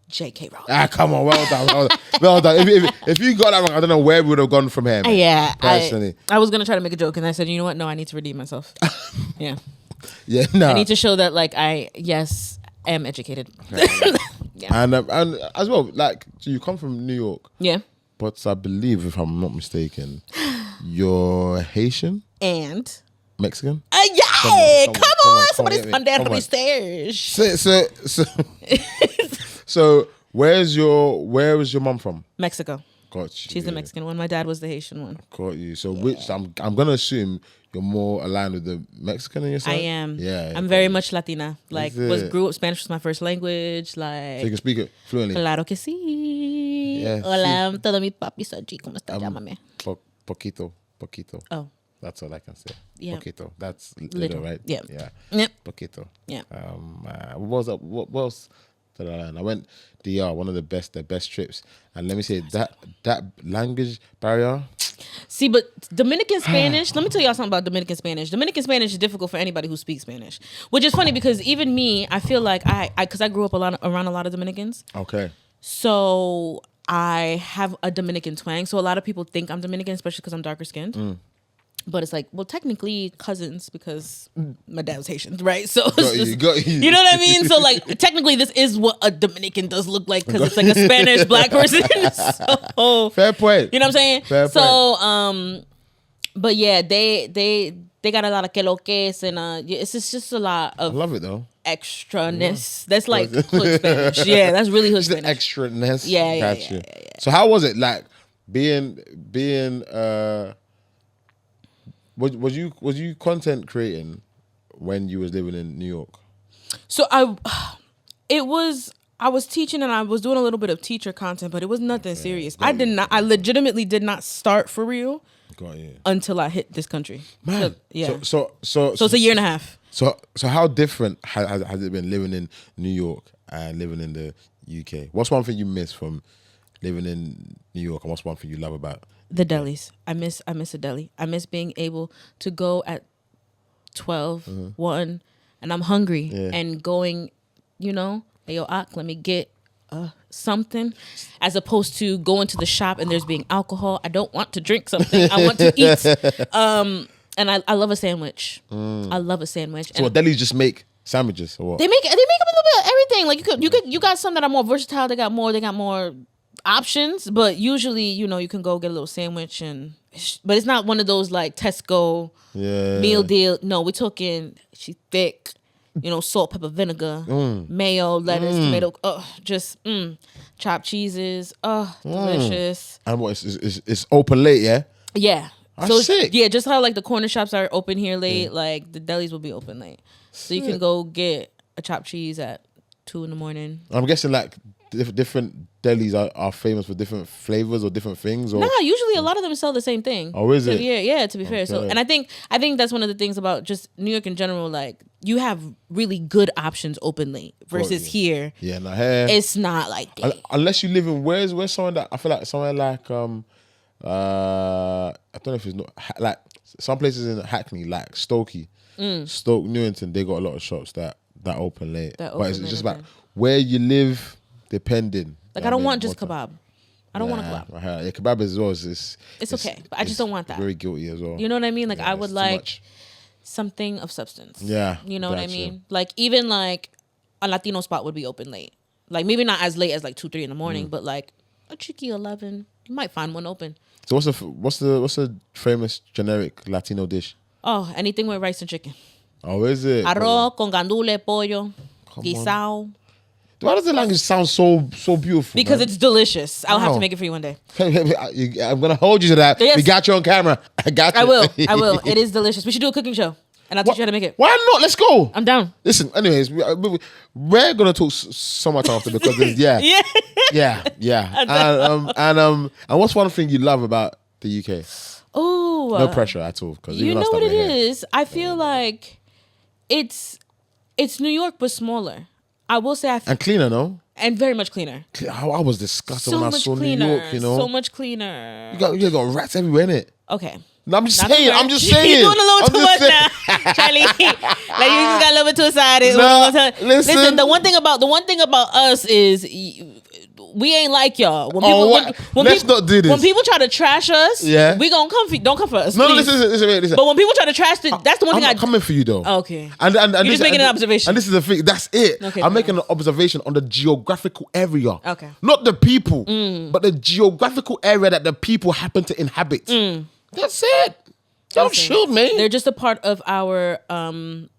J.K. Rowling. Come on, well done. If you got that wrong, I don't know where we would have gone from here. Man, Yeah. personally. I was going to try to make a joke and I said, you know what? No, I need to redeem myself. Yeah. Yeah, no. I need to show that, like, I am educated. Yeah. And as well, like, so you come from New York. Yeah. But I believe, if I'm not mistaken, you're Haitian? And? Mexican? Come on. Somebody's Come come down on. from the stairs. So where was your mum from? Mexico. Got you. She's the Mexican one. My dad was the Haitian one. Got you. So which I'm gonna assume you're more aligned with the Mexican in your side? I am. Yeah. I'm very much Latina. Like, it? grew up Spanish was my first language. Like, So you can speak it fluently. claro que sí. Yeah, Hola, todo mi papi soy G. ¿Cómo está? Llámame. Poquito. Oh. That's all I can say. Yeah. Poquito. That's little, right? Yeah. Yeah. Yep. Poquito. Yeah. What else did I learn? I went DR, one of the best trips. And let me say that language barrier. See, but Dominican Spanish, let me tell y'all something about Dominican Spanish. Dominican Spanish is difficult for anybody who speaks Spanish, which is funny because even me, I feel like because I grew up around a lot of Dominicans. Okay. So I have a Dominican twang. So a lot of people think I'm Dominican, especially because I'm darker skinned. But it's like, well, technically cousins because my dad was Haitian, right? So it's you know what I mean? So like, technically this is what a Dominican does look like because it's like a Spanish black person. So, fair point. you know what I'm saying? Fair point. But yeah, they got a lot of que lo que and it's just a lot of I love it though. Extraness. That's like hood Spanish. Yeah, that's really hood Just the Spanish. extraness. Yeah. So how was it like being was you content creating when you was living in New York? So I was teaching and I was doing a little bit of teacher content, but it was nothing serious. I legitimately did not start for real until I hit this country. Man. So it's a year and a half. So how different has it been living in New York and living in the UK? What's one thing you miss from living in New York, and what's one thing you love about the delis? I miss a deli. I miss being able to go at 12, 1, and I'm hungry and going, you know, hey, yo, Ak, let me get something, as opposed to going to the shop and there's being alcohol. I don't want to drink something. I want to eat. And I love a sandwich. I love a sandwich. So what, delis just make sandwiches or what? They make a little bit of everything. Like you got some that are more versatile. They got more options. But usually, you know, you can go get a little sandwich but it's not one of those like Tesco meal deal. No, we're talking she's thick. You know, salt, pepper, vinegar, mayo, lettuce, tomato, chopped cheeses, delicious. And what, it's open late, yeah? Yeah. That's sick. Yeah, just how like the corner shops are open here late, like the delis will be open late. So you can go get a chopped cheese at 2 a.m. I'm guessing like different delis are famous for different flavors or different things. Or Nah, usually a lot of them sell the same thing. Oh, is it? Yeah. To be fair, so and I think that's one of the things about just New York in general. Like you have really good options open late versus here. Yeah, no, here it's not like that. Unless you live in where's somewhere that I feel like somewhere like I don't know if it's not like some places in Hackney like Stokey, Stoke Newington. They got a lot of shops that open late. But it's just about where you live. Depending. Like I don't want just kebab. I don't want a kebab. Yeah, kebab as well. It's okay, but I just don't want that. Very guilty as well. You know what I mean? Like I would like something of substance. Yeah. You know what I mean? Like even like a Latino spot would be open late. Like maybe not as late as like 2, 3 in the morning, but like a cheeky 11, you might find one open. So what's the famous generic Latino dish? Oh, anything with rice and chicken. Oh, is it? Arroz con gandule, pollo, guisao. Why does the language sound so beautiful? Because it's delicious. I'll have to make it for you one day. I'm gonna hold you to that. Yes. We got you on camera. I got you. I will. It is delicious. We should do a cooking show, and I'll teach you how to make it. Why not? Let's go. I'm down. Listen, anyways, we're gonna talk so much after because yeah. And what's one thing you love about the UK? Oh, no pressure at all. Because you know what it is. I feel like it's New York but smaller. I will say and cleaner, no? And very much cleaner. I was disgusted when I saw New York, you know? So much cleaner. You got rats everywhere, innit? Okay. No, I'm just saying. You're doing a little too much now, Charlie. Like you just got a little bit too excited. Listen, the one thing about us is we ain't like y'all. Let's not do this. When people try to trash us, we gonna don't come for us. No, listen. But when people try to trash that's the one thing I'm not coming for you though. Okay. And you're just making an observation. And this is the thing. That's it. Okay, I'm making an observation on the geographical area. Okay. Not the people, but the geographical area that the people happen to inhabit. That's it. Don't shoot me. They're just a part of our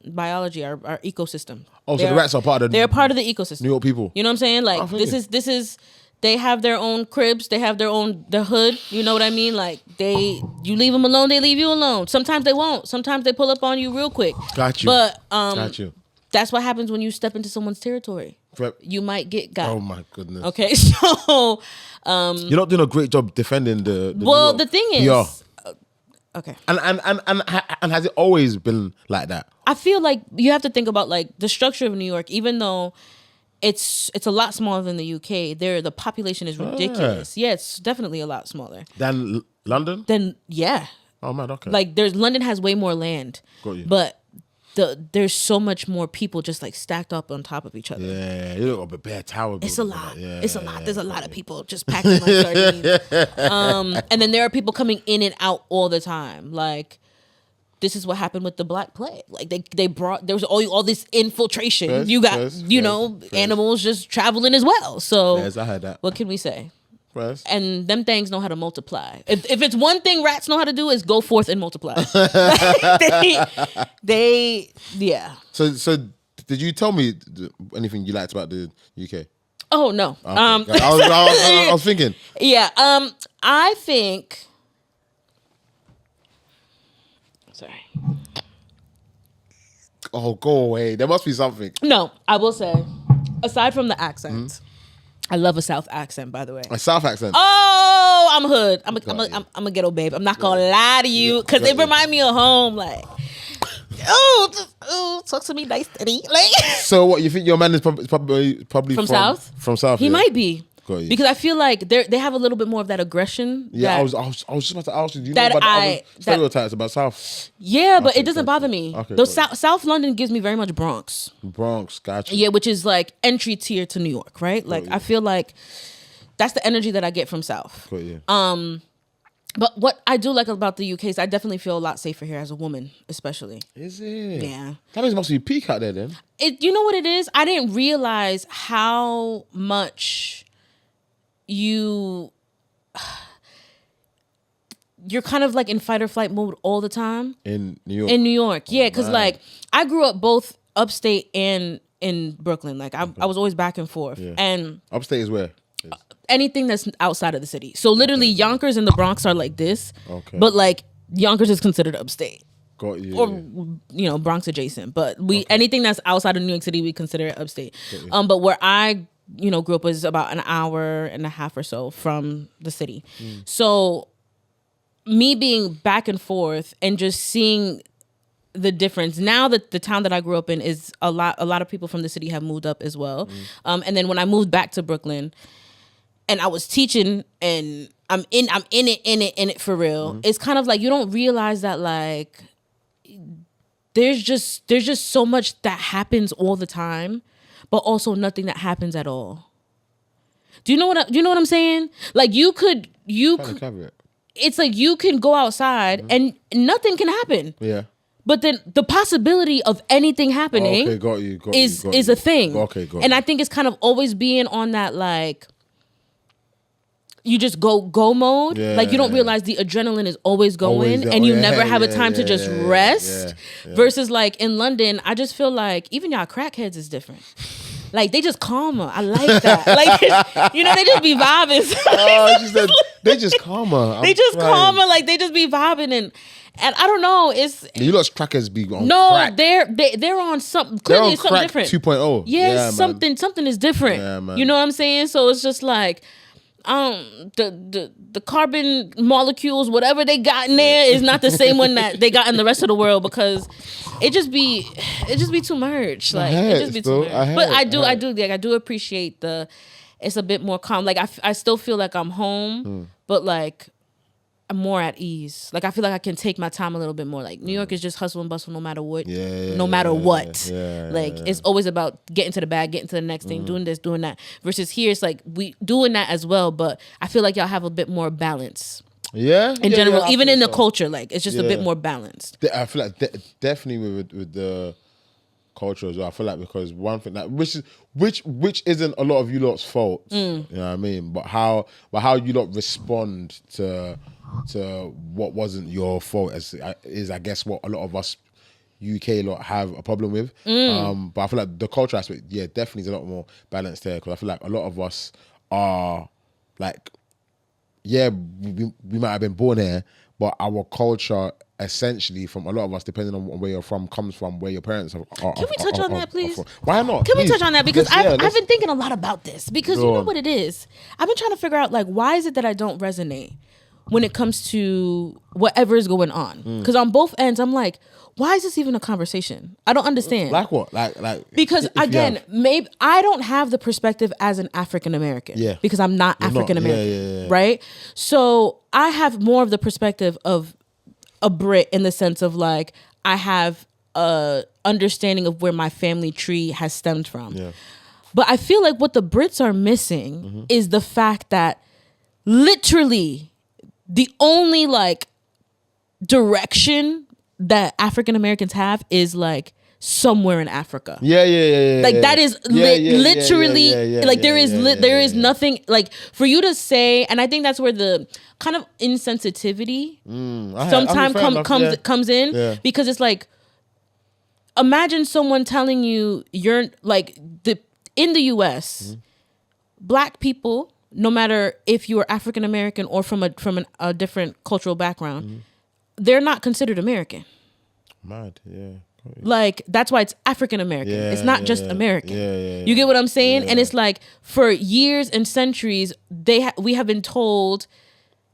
biology, our ecosystem. Oh, so the rats are part of they're part of the ecosystem. New York people. You know what I'm saying? Like this is they have their own cribs, they have their hood, you know what I mean? Like you leave them alone, they leave you alone. Sometimes they won't. Sometimes they pull up on you real quick. Got you. But got you. That's what happens when you step into someone's territory. You might get got. Oh my goodness. Okay, so you're not doing a great job defending the well, the thing is okay. And has it always been like that? I feel like you have to think about like the structure of New York, even though it's a lot smaller than the UK. The population is ridiculous. Yeah, it's definitely a lot smaller. Than London? Oh man, okay. Like London has way more land. Got you. But there's so much more people just like stacked up on top of each other. Yeah, you look up a bare tower. It's a lot. It's a lot. There's a lot of people just packing like sardines. And then there are people coming in and out all the time. Like this is what happened with the Black Plague. Like they brought there was all this infiltration. You got animals just traveling as well. So I heard that. What can we say? Press. And them things know how to multiply. If it's one thing rats know how to do is go forth and multiply. they So did you tell me anything you liked about the UK? Oh no. Okay. I was thinking. Yeah. I think. Sorry. Oh, go away. There must be something. No, I will say, aside from the accent. I love a South accent, by the way. A South accent? Oh, I'm hood. I'm a ghetto babe. I'm not going to lie to you because it reminds me of home. Like, talk to me nice, Teddy. Like, So what you think your man is probably from South? From South, He might be. Got you. Because I feel like they have a little bit more of that aggression. Yeah, that, I was just about to ask you. Do you that know about the I- other stereotypes about South? Yeah, but Okay, it doesn't got bother you. me. Okay, Though got you. South London gives me very much Bronx. Bronx, gotcha. Yeah, which is like entry tier to New York, right? Like you. I feel like that's the energy that I get from South. Got you. But what I do like about the UK is I definitely feel a lot safer here as a woman, especially. Is it? Yeah. That means it must be peak out there then. You know what it is? I didn't realize how much you're kind of like in fight or flight mode all the time. In New York. In New York, yeah, because man. like I grew up both upstate and in Brooklyn. Like I was always back and forth, Yeah. and Upstate is where? anything that's outside of the city. So literally, Yonkers and the Bronx are like this, Okay. but like Yonkers is considered upstate. Got you. Or Bronx adjacent, but anything that's outside of New York City we consider it upstate. But where I grew up was about an hour and a half or so from the city. So me being back and forth and just seeing the difference now that the town that I grew up in is a lot of people from the city have moved up as well. And then when I moved back to Brooklyn and I was teaching and I'm in it for real. It's kind of like you don't realize that like there's just so much that happens all the time, but also nothing that happens at all. Do you know what I'm saying? Like you could Cover it. it's like you can go outside and nothing can happen. Yeah. But then the possibility of anything happening Okay, got you. is a thing. Okay, got and you. I think it's kind of always being on that like you just go mode. Yeah. Like you don't realize the adrenaline is always going Always and you yeah, never have a yeah, time to yeah, just yeah, rest. yeah. Versus like in London, I just feel like even y'all crackheads is different. Like they just calmer. I like that. Like they just be vibing. Oh, she said they just calmer. They just calmer. Like they just be vibing and I don't know. It's You lot's crackers be on no, crack. they're on something. Clearly, it's something crack different. 2.0. Yeah, man. something is different. Yeah, man. You know what I'm saying? So it's just like the carbon molecules, whatever they got in there, is not the same one that they got in the rest of the world because it just be too much. Like it just be too much. But I do appreciate it's a bit more calm. Like I still feel like I'm home, but like I'm more at ease. Like I feel like I can take my time a little bit more. Like New York is just hustle and bustle no matter what. No matter what. It's always about getting to the bag, getting to the next thing, doing this, doing that. Versus here it's like we doing that as well, but I feel like y'all have a bit more balance. Yeah. In general, I even feel in the so. culture, like it's just a bit more balanced. I feel like definitely with the culture as well. I feel like because one thing that which isn't a lot of you lot's fault. You know what I mean? But how you lot respond to what wasn't your fault is I guess what a lot of us UK lot have a problem with. But I feel like the culture aspect, definitely is a lot more balanced there because I feel like a lot of us are like, we might have been born here, but our culture essentially from a lot of us, depending on where you're from, comes from where your parents are. Can we touch on that, please? Why not? Can Please. we touch on that? Because Let's- I've been thinking a lot about this because Go you know on. what it is? I've been trying to figure out like why is it that I don't resonate when it comes to whatever is going on? Because on both ends, I'm like, why is this even a conversation? I don't understand. Like what? Like because if you again, have- maybe I don't have the perspective as an African American. Yeah. Because I'm not You're not. African American. Yeah. Right? So I have more of the perspective of a Brit in the sense of like I have a understanding of where my family tree has stemmed from. Yeah. But I feel like what the Brits are missing is the fact that literally the only like direction that African Americans have is like somewhere in Africa. Yeah. Like that is literally like there is yeah. nothing like for you to say, and I think that's where the kind of insensitivity sometimes comes in because it's like imagine someone telling you you're like in the US, black people, no matter if you are African American or from a different cultural background, they're not considered American. Mad, yeah. Like that's why it's African American. Yeah, it's not just American. Yeah. You get what I'm saying? And it's like for years and centuries, we have been told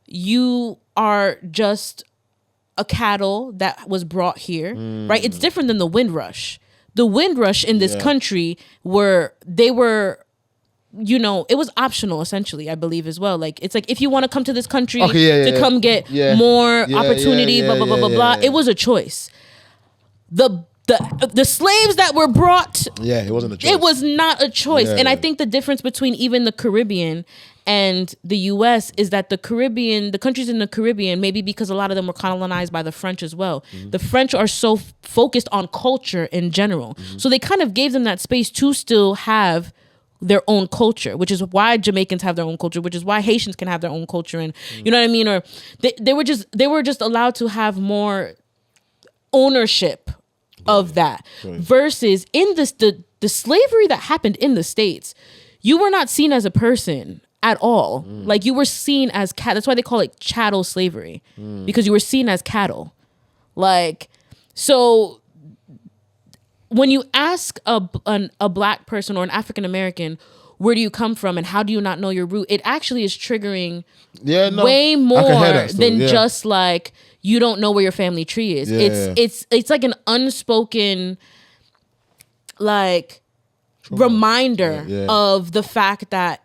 you are just a cattle that was brought here, right? It's different than the Windrush. The Windrush in this country they were, you know, it was optional essentially, I believe as well. Like, it's like, if you want to come to this country to come get more opportunity, blah, blah, blah, blah, blah. It was a choice. The slaves that were brought, it wasn't a choice. It was not a choice. And I think the difference between even the Caribbean and the US is that the countries in the Caribbean, maybe because a lot of them were colonized by the French as well. The French are so focused on culture in general. So they kind of gave them that space to still have their own culture, which is why Jamaicans have their own culture, which is why Haitians can have their own culture. And you know what I mean? Or they were just allowed to have more ownership of that. Versus in the slavery that happened in the States, you were not seen as a person at all. Like, you were seen as that's why they call it chattel slavery, because you were seen as cattle. Like, so when you ask a black person or an African American, where do you come from and how do you not know your root, it actually is triggering way more than just like, you don't know where your family tree is. It's like an unspoken like reminder of the fact that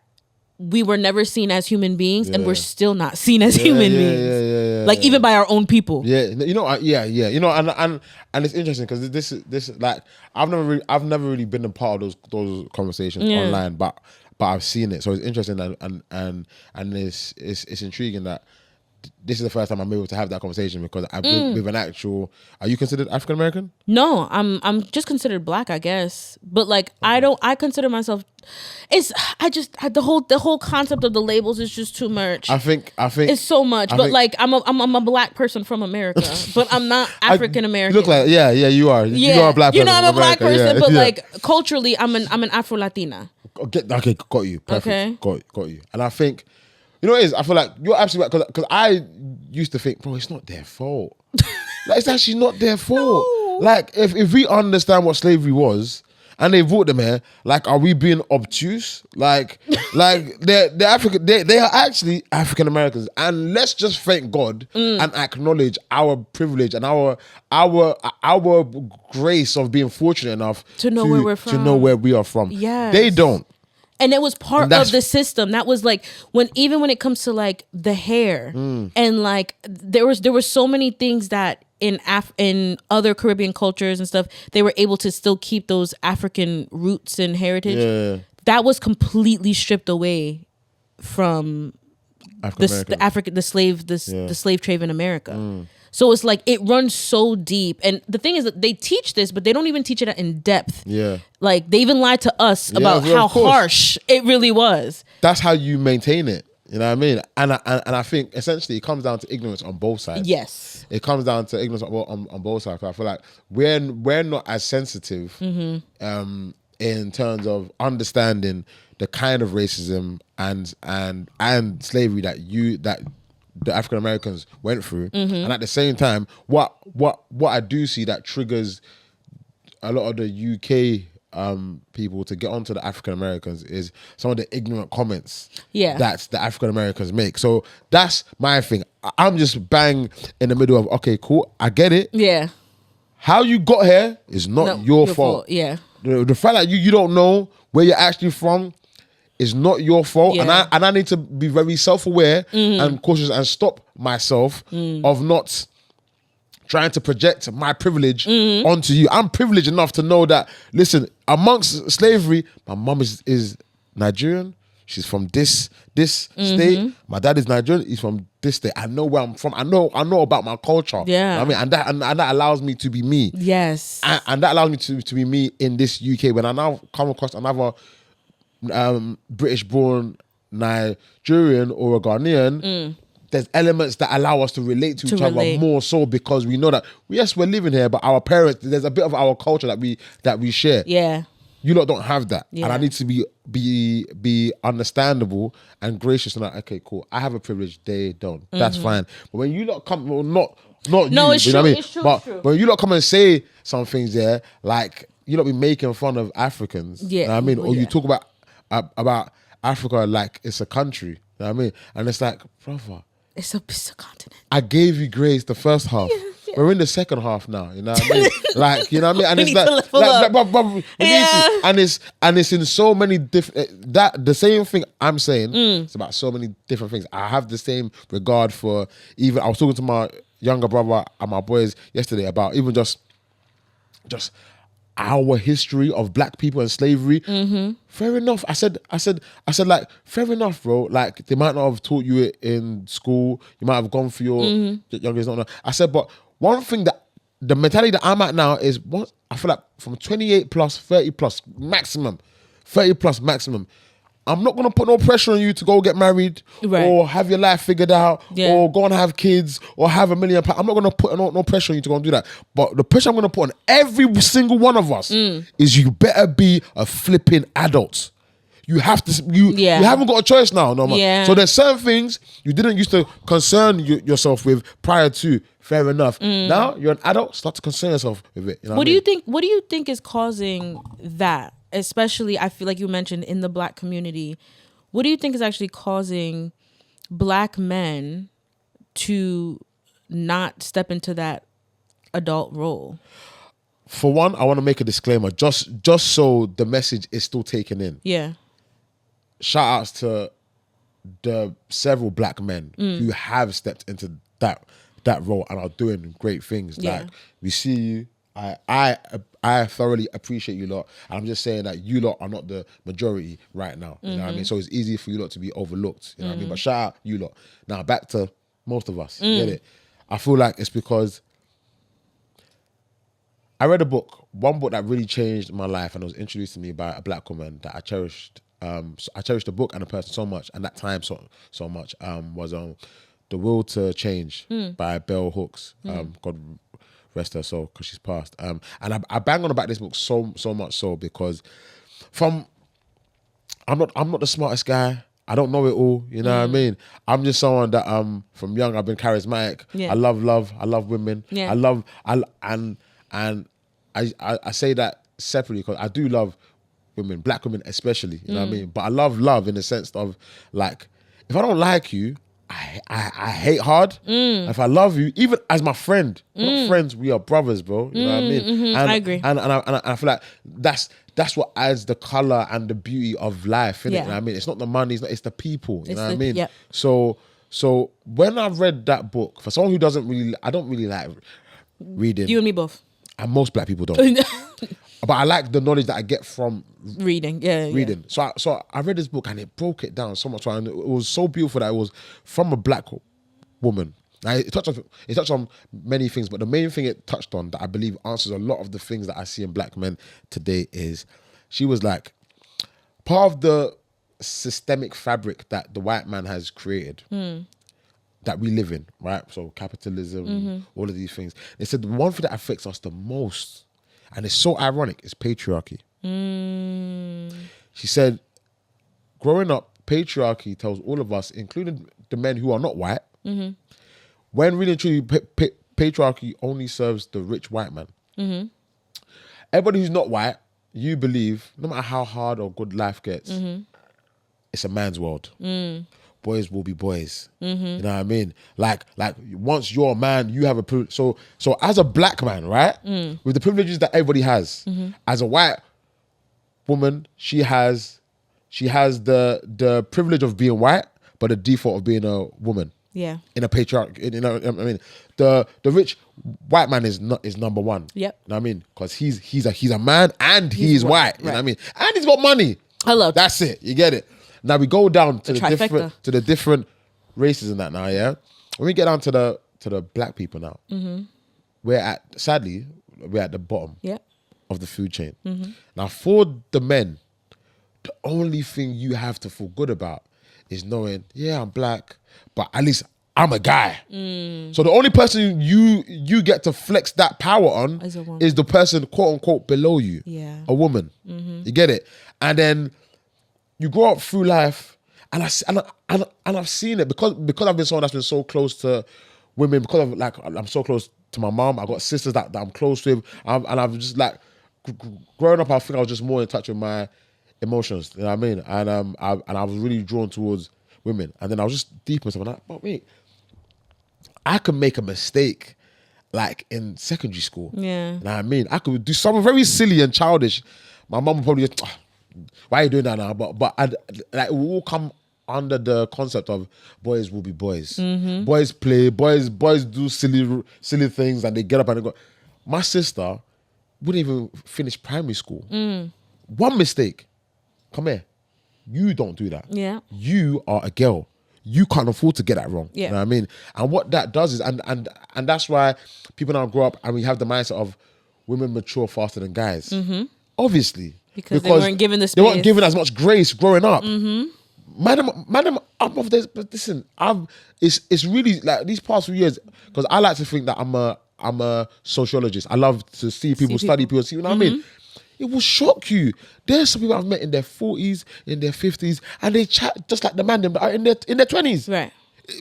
we were never seen as human beings, and we're still not seen as human beings. Like, even by our own people. You know, you know, and it's interesting because this like I've never really been a part of those conversations online, but I've seen it, so it's interesting and it's intriguing that this is the first time I'm able to have that conversation because with an actual. Are you considered African American? No, I'm just considered black, I guess. But like, I consider myself. The whole concept of the labels is just too much. I think it's so much. But like, I'm a black person from America, but I'm not African American. You look like you are. You are a black person. You know, I'm a black person, but yeah. like, culturally, I'm an Afro Latina. Okay, got you. Perfect. Okay. Got you. And I think. You know what it is? I feel like you're absolutely right, because I used to think, bro, it's not their fault. Like, it's actually not their fault. No. Like, if we understand what slavery was and they brought them here, like, are we being obtuse? Like they're African. They are actually African Americans, and let's just thank God and acknowledge our privilege and our grace of being fortunate enough to know where we're from, to know where we are from. Yes. They don't. And it was part of the system. That was like, even when it comes to like the hair and like there were so many things that in other Caribbean cultures and stuff, they were able to still keep those African roots and heritage. Yeah. That was completely stripped away from the slave trade in America. So it's like, it runs so deep. And the thing is that they teach this, but they don't even teach it in depth. Yeah. Like, they even lied to us about how harsh it really was. That's how you maintain it. You know what I mean? And I think essentially it comes down to ignorance on both sides. Yes. It comes down to ignorance on both sides. I feel like we're not as sensitive in terms of understanding the kind of racism and slavery that the African Americans went through, and at the same time, what I do see that triggers a lot of the UK people to get onto the African Americans is some of the ignorant comments that the African Americans make. So that's my thing. I'm just bang in the middle of, okay, cool, I get it. Yeah. How you got here is not your fault. Yeah. The fact that you don't know where you're actually from is not your fault. Yeah. And I need to be very self-aware and cautious and stop myself of not trying to project my privilege onto you. I'm privileged enough to know that, listen, amongst slavery, my mom is Nigerian. She's from this state. My dad is Nigerian. He's from this state. I know where I'm from. I know about my culture. Yeah. You know what I mean, and that allows me to be me. Yes. And that allows me to be me in this UK. When I now come across another British-born Nigerian or a Ghanaian, there's elements that allow us to relate to each other more so, because we know that yes, we're living here, but our parents, there's a bit of our culture that we share. Yeah. You lot don't have that. Yeah. And I need to be understandable and gracious and like, okay, cool, I have a privilege, they don't. That's fine. But when you lot come, well, not no, you, it's you know true. What I mean? It's true, but when you lot come and say some things there, like you lot be making fun of Africans. Yeah. You know what I mean? Or you talk about Africa like it's a country. You know what I mean? And it's like, brother, It's a continent. I gave you grace the first half. Yeah. We're in the second half now. You know what I mean? Like, you know what I mean? And it's and it's in so many different. That the same thing I'm saying. It's about so many different things. I have the same regard for even. I was talking to my younger brother and my boys yesterday about even just our history of black people and slavery. Fair enough. I said, like, fair enough, bro. Like, they might not have taught you it in school. You might have gone for your youngest. I said, but one thing that the mentality that I'm at now is what I feel like from 28 plus, 30 plus maximum, 30 plus maximum. I'm not gonna put no pressure on you to go get married or have your life figured out or go and have kids or have £1 million. I'm not gonna put no pressure on you to go and do that. But the pressure I'm gonna put on every single one of us is you better be a flipping adult. You have to. You haven't got a choice now, no more. Yeah. So there's certain things you didn't used to concern yourself with prior to. Fair enough. Now you're an adult. Start to concern yourself with it. You know what do you think? What do you think is causing that? Especially, I feel like you mentioned in the black community. What do you think is actually causing black men to not step into that adult role? For one, I want to make a disclaimer, just so the message is still taken in. Yeah. Shout outs to the several black men who have stepped into that role and are doing great things. Yeah. Like, we see you. I thoroughly appreciate you lot. And I'm just saying that you lot are not the majority right now. You know what I mean? So it's easy for you lot to be overlooked. You know what I mean? But shout out you lot. Now back to most of us. You get it? I feel like it's because I read one book that really changed my life, and it was introduced to me by a black woman that I cherished. I cherished the book and the person so much, and that time so much. Was The Will to Change by Bell Hooks. God rest her soul, because she's passed. And I bang on about this book so much so because I'm not the smartest guy. I don't know it all. You know what I mean? I'm just someone that from young I've been charismatic. Yeah. I love love. I love women. Yeah. I say that separately because I do love women, black women especially. You know what I mean? But I love love in the sense of, like, if I don't like you, I hate hard. If I love you, even as my friend, we're not friends, we are brothers, bro. You know what I mean? And I agree. And I feel like that's what adds the color and the beauty of life, innit? You know what I mean? It's not the money, it's the people. You know what I mean? Yep. So when I read that book, for someone who I don't really like reading. You and me both. And most black people don't. But I like the knowledge that I get from reading. Yeah. So I read this book and it broke it down so much. And it was so beautiful that it was from a black woman. Now, it touched on many things, but the main thing it touched on that I believe answers a lot of the things that I see in black men today is, she was like, part of the systemic fabric that the white man has created that we live in, right? So capitalism, all of these things. They said the one thing that affects us the most, and it's so ironic, is patriarchy. She said, growing up, patriarchy tells all of us, including the men who are not white, when really and truly patriarchy only serves the rich white man. Everybody who's not white, you believe, no matter how hard or good life gets, it's a man's world. Boys will be boys. You know what I mean? Like once you're a man, you have a privilege. So as a black man, right, with the privileges that everybody has, as a white woman, she has the privilege of being white, but the default of being a woman. Yeah. In a patriarch, you know, I mean, the rich white man is number one. Yep. You know what I mean? Because he's a man and he's white. You know what I mean? And he's got money. Hello. That's it. You get it. Now we go down to the different races and that now, yeah? When we get down to the black people now, sadly, we're at the bottom of the food chain. Now for the men, the only thing you have to feel good about is knowing, yeah, I'm black, but at least I'm a guy. So the only person you get to flex that power on is the person, quote unquote, below you. Yeah. A woman. You get it? And then you grow up through life, and I've seen it because I've been someone that's been so close to women, because of, like, I'm so close to my mom. I got sisters that I'm close with, and I've just, like, growing up, I think I was just more in touch with my emotions. You know what I mean? And I was really drawn towards women, and then I was just deep in myself. But wait, I could make a mistake like in secondary school. Yeah. You know what I mean? I could do something very silly and childish. My mum would probably just, why are you doing that now? But like, we all come under the concept of boys will be boys. Mm-hmm. Boys play, boys do silly things and they get up and they go. My sister wouldn't even finish primary school. One mistake. Come here. You don't do that. Yeah. You are a girl. You can't afford to get that wrong. Yeah. You know what I mean? And what that does is, and that's why people now grow up and we have the mindset of women mature faster than guys. Obviously. Because they weren't given the space. They weren't given as much grace growing up. Madam, up of this, but listen, it's really like these past few years, because I like to think that I'm a sociologist. I love to see people study people, see, you know what I mean? It will shock you. There's some people I've met in their 40s, in their 50s, and they chat just like the man them in their 20s. Right.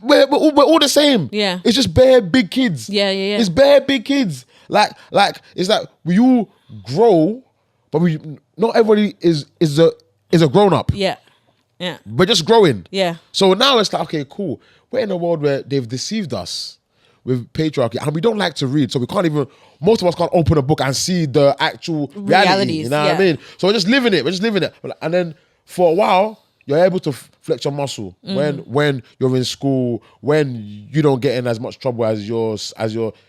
We're all the same. Yeah. It's just bare big kids. Yeah. It's bare big kids. Like it's like we all grow, but not everybody is a grown up. Yeah. We're just growing. Yeah. So now it's like, okay, cool. We're in a world where they've deceived us with patriarchy, and we don't like to read, so we can't even. Most of us can't open a book and see the actual reality. Realities, You know what I mean? So we're just living it. And then for a while, you're able to flex your muscle when you're in school, when you don't get in as much trouble as your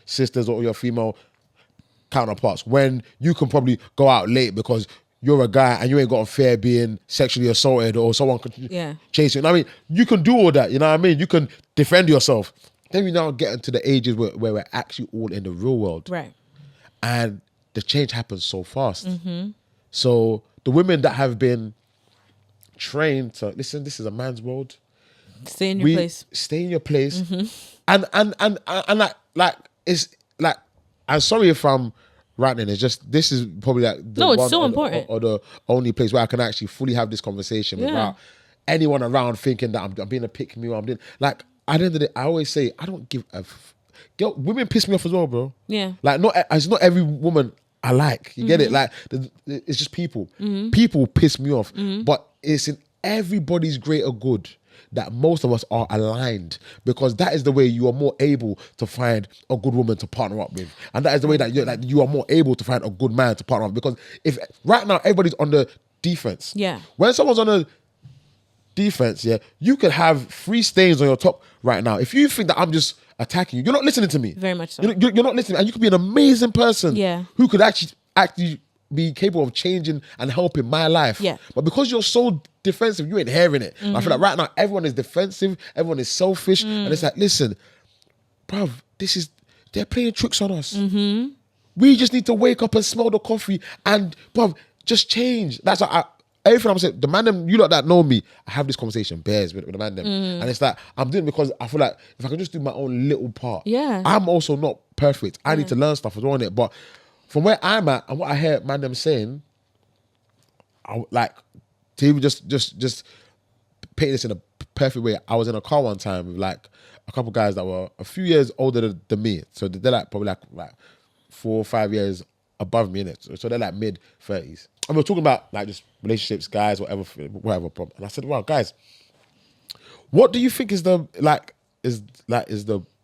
sisters or your female counterparts, when you can probably go out late because you're a guy and you ain't got a fear being sexually assaulted or someone could chase you. You know what I mean? You can do all that. You know what I mean? You can defend yourself. Then we now get into the ages where we're actually all in the real world. Right. And the change happens so fast. So the women that have been trained to listen, this is a man's world. Stay in your place. Stay in your place. And like it's like, I'm sorry if I'm ranting. It's just, this is probably like the it's so important. Or the only place where I can actually fully have this conversation without anyone around thinking that I'm being a pick me or I'm doing like. At the end of the day, I always say I don't give a. Girl, women piss me off as well, bro. Yeah. Like it's not every woman I like. You get it? Like it's just people. People piss me off, but it's in everybody's greater good that most of us are aligned, because that is the way you are more able to find a good woman to partner up with, and that is the way that you are more able to find a good man to partner up. Because if right now everybody's on the defense, when someone's on the defense, you could have 3 stains on your top right now. If you think that I'm just attacking you, you're not listening to me. Very much so. You're not listening, and you could be an amazing person who could actually be capable of changing and helping my life. But because you're so defensive, you ain't hearing it. I feel like right now everyone is defensive, everyone is selfish, and it's like, listen, bruv, they're playing tricks on us. We just need to wake up and smell the coffee and, bruv, just change. That's what everything I'm saying, the man them, you lot that know me, I have this conversation bears with the man them. And it's like, I'm doing it because I feel like if I can just do my own little part, I'm also not perfect. I need to learn stuff as well on it. But from where I'm at and what I hear man them saying, I like to even just paint this in a perfect way. I was in a car one time with like a couple guys that were a few years older than me. So they're like probably like 4 or 5 years above me in it. So they're like mid-30s. And we're talking about like just relationships, guys, whatever problem. And I said, "Wow, guys, what do you think is the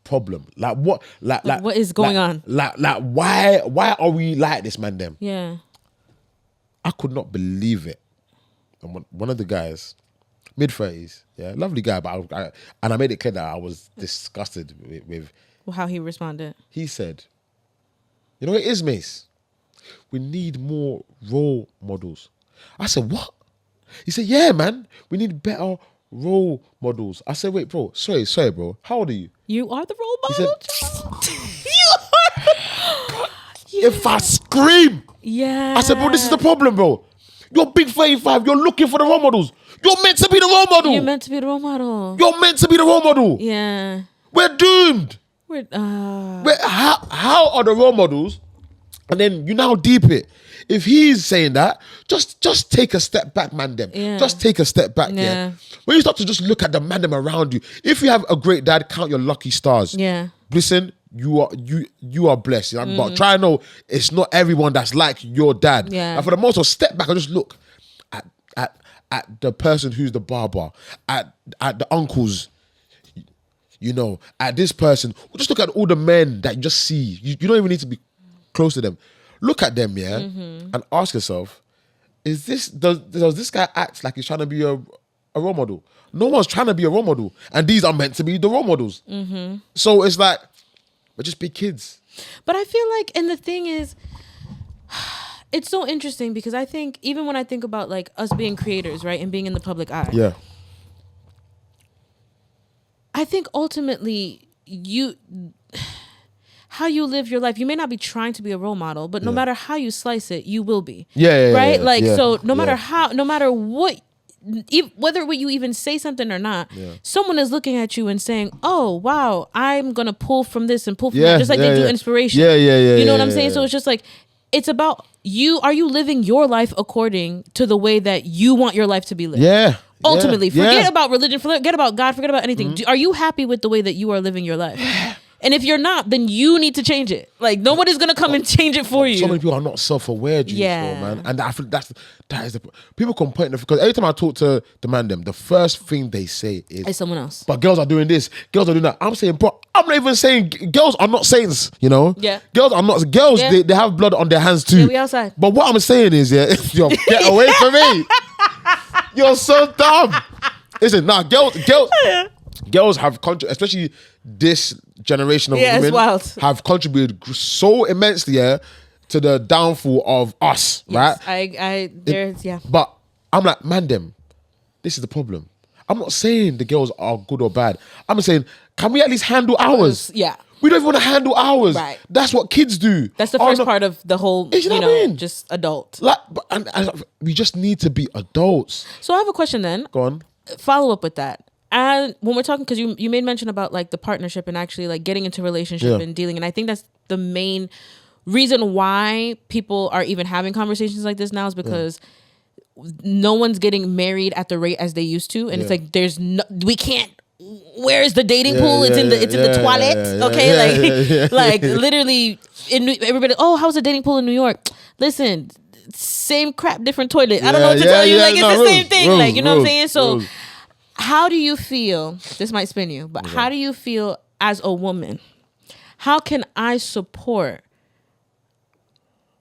problem? Like what what is going on? Like why are we like this, man? Them? Yeah. I could not believe it. And one of the guys, mid-30s, lovely guy, but I made it clear that I was disgusted with how he responded. He said, "You know what it is, Mase? We need more role models." I said, "What?" He said, "Yeah, man. We need better role models." I said, "Wait, bro. Sorry, bro. How old are you?" You are the role model. If I scream. Yeah. I said, "Bro, this is the problem, bro. You're big 35. You're looking for the role models. You're meant to be the role model. You're meant to be the role model. You're meant to be the role model. Yeah. We're doomed. How are the role models?" And then you now deep it. If he's saying that, just take a step back, man them. Yeah. Just take a step back, When you start to just look at the man them around you, if you have a great dad, count your lucky stars. Yeah. Listen, you are blessed. You know? But try to know it's not everyone that's like your dad. Yeah. And for the most part, step back and just look at the person who's the barber, at the uncles. you know, at this person. Just look at all the men that you just see. You don't even need to be close to them. Look at them, yeah, and ask yourself, does this guy act like he's trying to be a role model? No one's trying to be a role model. And these are meant to be the role models. So it's like, we're just big kids. But I feel like, and the thing is, it's so interesting because I think, even when I think about like us being creators, right, and being in the public eye. Yeah. I think ultimately how you live your life, you may not be trying to be a role model, but no matter how you slice it, you will be. Right? So no matter what, whether you even say something or not, someone is looking at you and saying, oh, wow, I'm going to pull from this and pull from that, just like they do inspiration. You know what I'm saying? So it's just like, it's about you. Are you living your life according to the way that you want your life to be lived? Ultimately, forget about religion, forget about God, forget about anything. Are you happy with the way that you are living your life? And if you're not, then you need to change it. Like, nobody's gonna come and change it for you. So many people are not self-aware, man. And I feel that is the people complain because every time I talk to the man, the first thing they say is someone else. But girls are doing this, girls are doing that. I'm saying, bro, I'm not even saying girls are not saints. You know, girls are not girls. Yeah. They have blood on their hands too. Yeah, we outside. But what I'm saying is, yo, get away from me. You're so dumb. Listen, girls have especially this generation of women have contributed so immensely to the downfall of us, right? But I'm like, man, this is the problem. I'm not saying the girls are good or bad. I'm saying, can we at least handle ours? Yeah. We don't even want to handle ours. Right. That's what kids do. That's the first part of the whole, just adult. Like, and we just need to be adults. So I have a question then. Go on. Follow up with that. And when we're talking, because you made mention about like the partnership and actually like getting into a relationship and dealing, and I think that's the main reason why people are even having conversations like this now is because no one's getting married at the rate as they used to, and it's like we can't. Where's the dating pool? It's in the toilet. Okay, like literally, everybody. Oh, how's the dating pool in New York? Listen, same crap, different toilet. I don't know what to tell you. Like it's the same thing. Like you know what I'm saying? So. How do you feel, this might spin you, but how do you feel as a woman? How can I support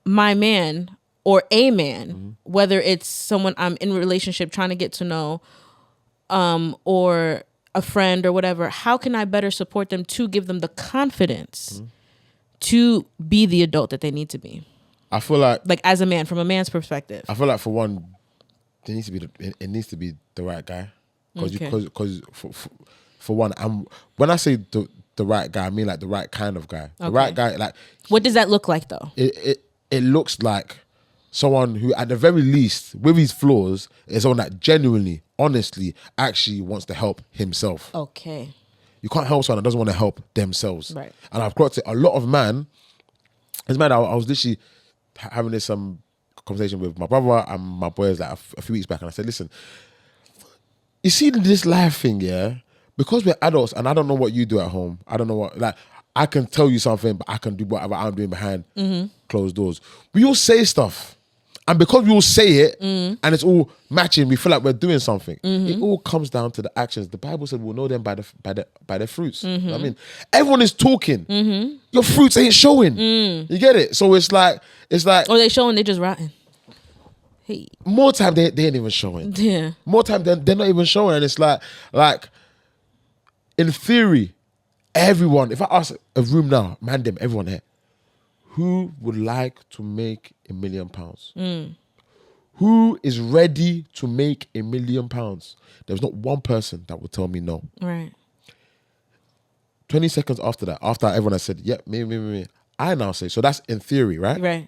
my man or a man, whether it's someone I'm in a relationship trying to get to know, or a friend or whatever? How can I better support them to give them the confidence to be the adult that they need to be? I feel like as a man, from a man's perspective. I feel like for one, it needs to be the right guy. Because for one, when I say the right guy, I mean like the right kind of guy. The right guy, like. What does that look like though? It looks like someone who, at the very least, with his flaws, is someone that genuinely, honestly, actually wants to help himself. Okay. You can't help someone that doesn't want to help themselves. Right. And I've got a lot of man. As man, I was literally having this conversation with my brother and my boys like a few weeks back, and I said, listen. You see this life thing, because we're adults and I don't know what you do at home. I don't know what, like, I can tell you something, but I can do whatever I'm doing behind closed doors. We all say stuff. And because we all say it and it's all matching, we feel like we're doing something. It all comes down to the actions. The Bible said we'll know them by their fruits. You know what I mean, everyone is talking. Your fruits ain't showing. You get it? So it's like. Or they showing, they just rotten. Hey. More time they ain't even showing. Yeah. More time they're not even showing, and it's like in theory, everyone. If I ask a room now, everyone here, who would like to make £1 million? Who is ready to make £1 million? There's not one person that will tell me no. Right. 20 seconds after that, after everyone has said, "Yep, me," I now say, so that's in theory, right? Right.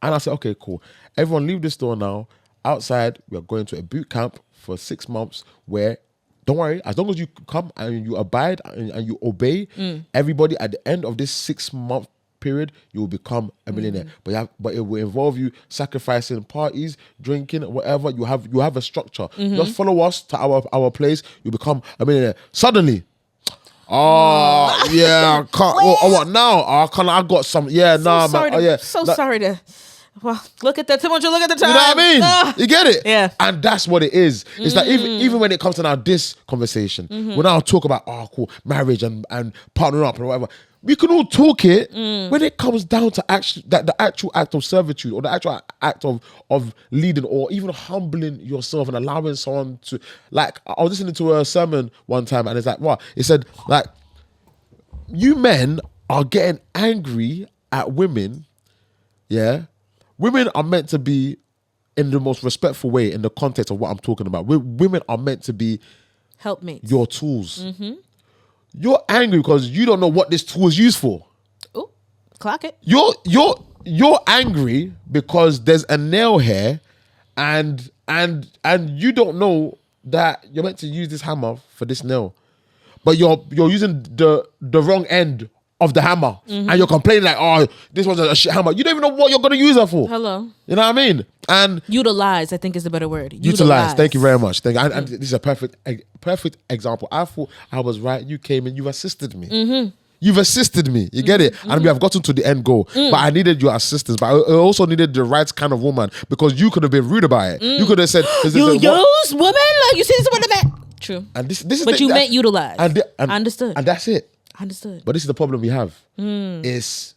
And I said, okay, cool. Everyone leave the store now. Outside, we are going to a boot camp for 6 months where, don't worry, as long as you come and you abide and you obey, everybody at the end of this 6-month period, you will become a millionaire. But it will involve you sacrificing parties, drinking, whatever. You have a structure. Just follow us to our place. You become a millionaire. Suddenly, yeah, can't. What now? I got some. Yeah, sorry man. sorry to Well, look at the temperature. Look at the time. You know what I mean? You get it? Yeah. And that's what it is. It's like even when it comes to now this conversation, when I'll talk about cool, marriage and partnering up and whatever, we can all talk it. When it comes down to the actual act of servitude or the actual act of leading or even humbling yourself and allowing someone to, like, I was listening to a sermon one time and it's like, what? It said, like, you men are getting angry at women, yeah? Women are meant to be in the most respectful way in the context of what I'm talking about. Women are meant to be helpmates, your tools. You're angry because you don't know what this tool is used for. Ooh, clock it. You're angry because there's a nail here and you don't know that you're meant to use this hammer for this nail. But you're using the wrong end of the hammer and you're complaining like, oh, this was a shit hammer. You don't even know what you're going to use it for. Hello. You know what I mean? And utilize, I think, is the better word. Utilize. Thank you very much. And this is a perfect example. I thought I was right. You came and you assisted me. You've assisted me. You get it? And we have gotten to the end goal. But I needed your assistance. But I also needed the right kind of woman because you could have been rude about it. You could have said, you use woman? Like, you see this woman that man? True. And this is but you meant utilize. And I understood. And that's it. Understood. But this is the problem we have. It's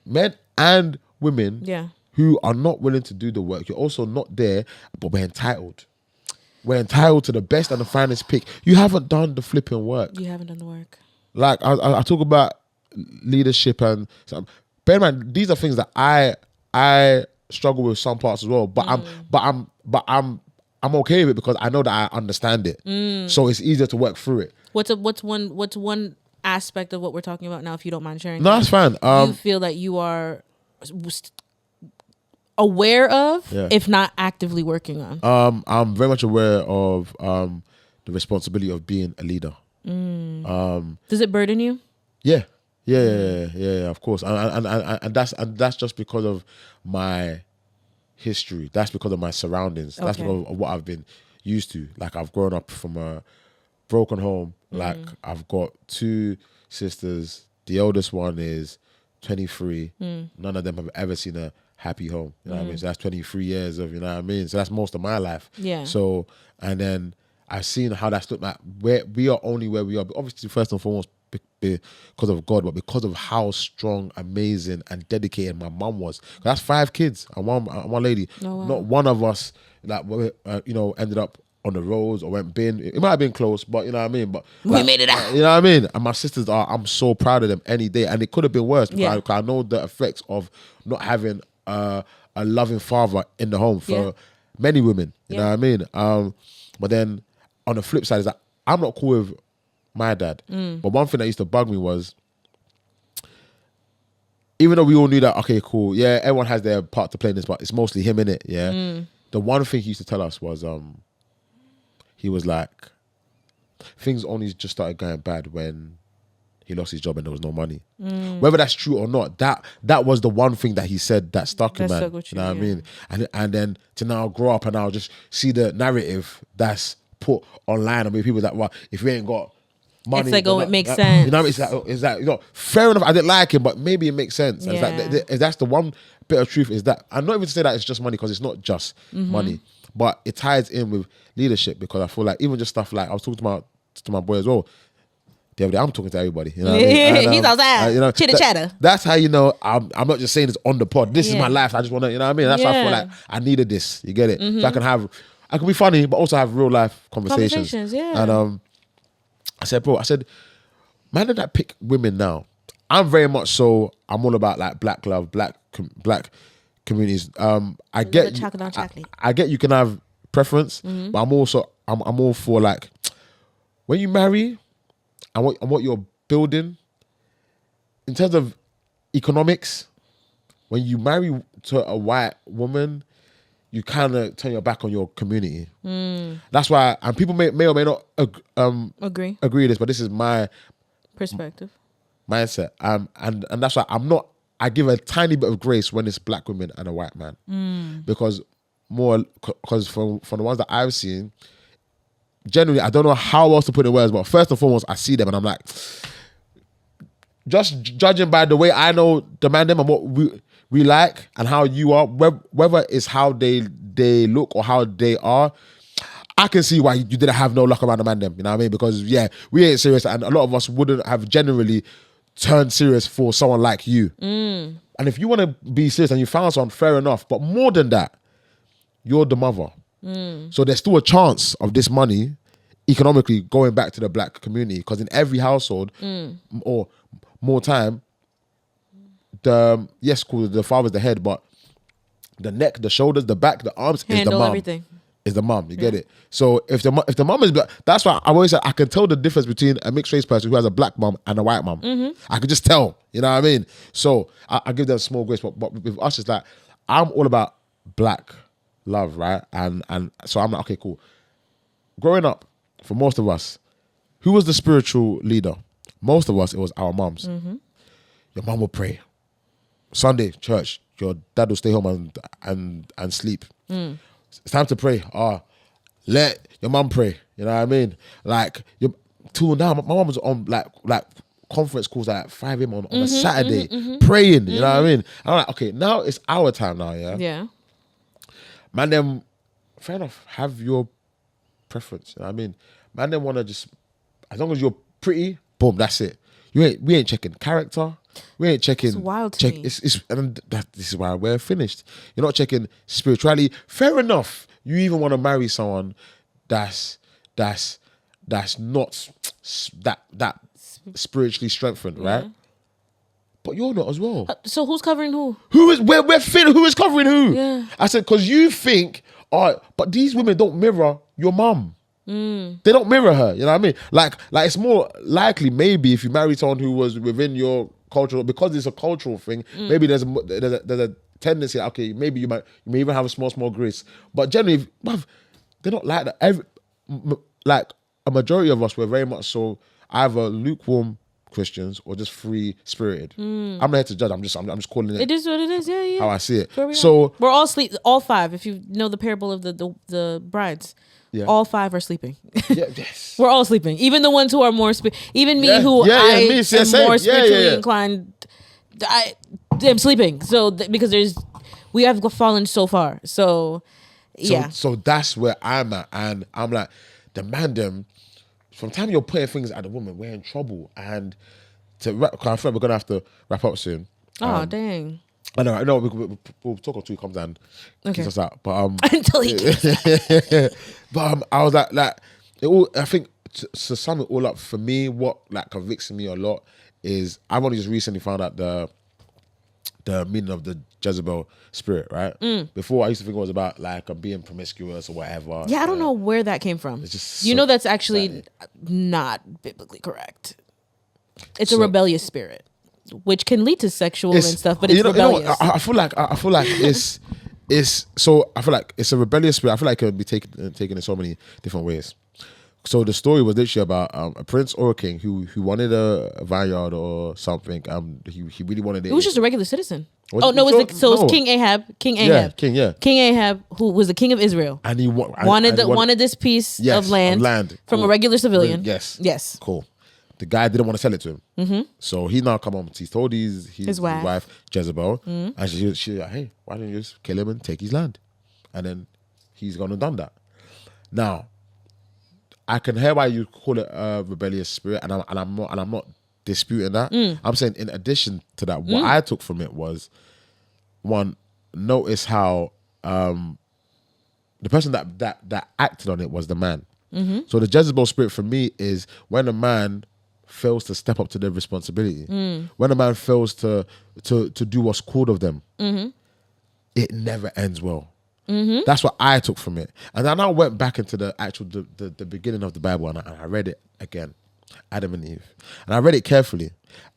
men and women who are not willing to do the work. You're also not there, but we're entitled. We're entitled to the best and the finest pick. You haven't done the flipping work. You haven't done the work. Like I talk about leadership and bear in mind, these are things that I struggle with some parts as well. But I'm okay with it because I know that I understand it. So it's easier to work through it. What's one aspect of what we're talking about now, if you don't mind sharing? No, that's fine. You feel that you are aware of, if not actively working on? I'm very much aware of the responsibility of being a leader. Does it burden you? Yeah, of course. And that's just because of my history. That's because of my surroundings. That's because of what I've been used to. Like, I've grown up from a broken home. Like, I've got 2 sisters. The oldest one is 23. None of them have ever seen a happy home. You know what I mean? So that's 23 years of, you know what I mean? So that's most of my life. Yeah. So, and then I've seen how that's looked like. We are only where we are. But obviously, first and foremost, because of God, but because of how strong, amazing, and dedicated my mum was. That's 5 kids and one lady. Oh, wow. Not one of us, like, ended up on the roads or went bin. It might have been close, but you know what I mean. But we made it out. You know what I mean. And my sisters I'm so proud of them any day. And it could have been worse because I know the effects of not having a loving father in the home for many women. You know what I mean. But then on the flip side is that I'm not cool with my dad. But one thing that used to bug me was, even though we all knew that, okay, cool, yeah, everyone has their part to play in this, but it's mostly him, innit? Yeah. The one thing he used to tell us was, he was like, things only just started going bad when he lost his job and there was no money. Whether that's true or not, that was the one thing that he said that stuck in, man. You know what I mean? And then to now grow up and now just see the narrative that's put online. I mean, people that, well, if you ain't got money, it's like, it makes sense. You know what I mean? It's like, fair enough, I didn't like him, but maybe it makes sense. It's like, that's the one bit of truth, is that, I'm not even to say that it's just money, because it's not just money, but it ties in with leadership, because I feel like even just stuff like, I was talking to my boy as well the other day, I'm talking to everybody, you know what I mean? And, he's outside, chitter chatter. That's how you know I'm not just saying it's on the pod. This is my life. I just want to, you know what I mean? That's why I feel like I needed this. You get it? So I can be funny, but also have real life conversations. And I said, bro, man that pick women now, I'm very much so, I'm all about like black love, black communities. I get you can have preference, but I'm all for, like, when you marry and what you're building in terms of economics, when you marry to a white woman, you kind of turn your back on your community. That's why, and people may or may not agree with this, but this is my perspective, mindset. And that's why I give a tiny bit of grace when it's black women and a white man, because from the ones that I've seen, generally, I don't know how else to put it in words, but first and foremost, I see them and I'm like, just judging by the way I know the man them and what we we like and how you are, whether it's how they look or how they are, I can see why you didn't have no luck around the man them. You know what I mean? Because yeah, we ain't serious, and a lot of us wouldn't have generally turned serious for someone like you. And if you want to be serious and you found someone, fair enough. But more than that, you're the mother. So there's still a chance of this money economically going back to the black community, because in every household or more time, the father's the head, but the neck, the shoulders, the back, the arms is the mom. Everything. Is the mom, you get it? So if the mom is black, that's why I always say I can tell the difference between a mixed race person who has a black mom and a white mom. I can just tell, you know what I mean? So I give them small grace, but with us it's like I'm all about black love, right? And so I'm like, okay, cool. Growing up, for most of us, who was the spiritual leader? Most of us, it was our moms. Your mom will pray. Sunday, church, your dad will stay home and sleep. It's time to pray. Let your mom pray. You know what I mean? Like, till now, my mom was on like conference calls at 5 a.m. on a Saturday, praying. You know what I mean? I'm like, okay, now it's our time now, yeah? Yeah. Man, them, fair enough, have your preference. You know what I mean? Man, them want to just, as long as you're pretty, boom, that's it. We ain't checking character. We ain't checking. It's wild to me. This is why we're finished. You're not checking spirituality. Fair enough. You even want to marry someone that's not that spiritually strengthened, right? But you're not as well. So who's covering who? We're who is covering who? Yeah. I said, because you think, but these women don't mirror your mum. They don't mirror her, you know what I mean? Like it's more likely maybe if you marry someone who was within your cultural, because it's a cultural thing, maybe there's a tendency, okay, maybe you may even have a small grace. But generally, they're not like that. Like a majority of us were very much so either lukewarm Christians or just free spirited. I'm not here to judge. I'm just calling it. It is what it is. Yeah. How I see it. So we're all all five. If you know the parable of the brides. Yeah. All five are sleeping. Yes. We're all sleeping. Even the ones who are more even me who am more spiritually inclined, I'm sleeping. So because we have fallen so far. So that's where I'm at, and I'm like, the man them. From the time you're putting things at the woman, we're in trouble. And I feel like we're gonna have to wrap up soon. Oh dang. I know. We'll talk until he comes down, kicks us out. But until he kicks. But I was like it all. I think to sum it all up for me, what like convicts me a lot is I've only just recently found out the meaning of the Jezebel spirit. Right. Before I used to think it was about like being promiscuous or whatever. Yeah, I don't know where that came from. It's just that's actually not biblically correct. It's a rebellious spirit, which can lead to sexual and stuff, but it's rebellious. I feel like it's so. I feel like it's a rebellious spirit. I feel like it could be taken in so many different ways. So the story was literally about a prince or a king who wanted a vineyard or something. He really wanted it. It was just a regular citizen. It's King Ahab. King Ahab, who was the king of Israel, and he wanted this piece of land from a regular civilian. Yes. Cool. The guy didn't want to sell it to him. So he now come home. He's told his wife Jezebel, and she's like, hey, why don't you just kill him and take his land? And then he's gone and done that. Now, I can hear why you call it a rebellious spirit, and I'm not disputing that. I'm saying in addition to that, what I took from it was, one, notice how the person that acted on it was the man. So the Jezebel spirit for me is when a man fails to step up to their responsibility, when a man fails to do what's called of them, it never ends well. That's what I took from it. And then I went back into the actual the beginning of the Bible, and I read it again, Adam and Eve, and I read it carefully.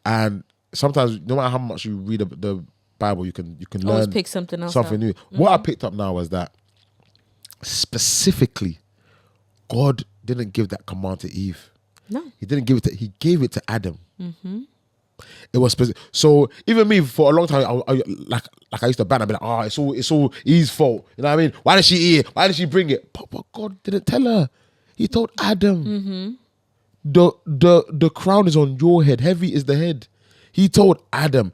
And sometimes, no matter how much you read the Bible, you can learn pick something new. What I picked up now was that specifically, God didn't give that command to Eve. No, he didn't give it to. He gave it to Adam. It was specific. So even me, for a long time, I used to ban. I'd be like, it's all Eve's fault. You know what I mean? Why did she eat it? Why did she bring it? But God didn't tell her. He told Adam. The crown is on your head. Heavy is the head. He told Adam,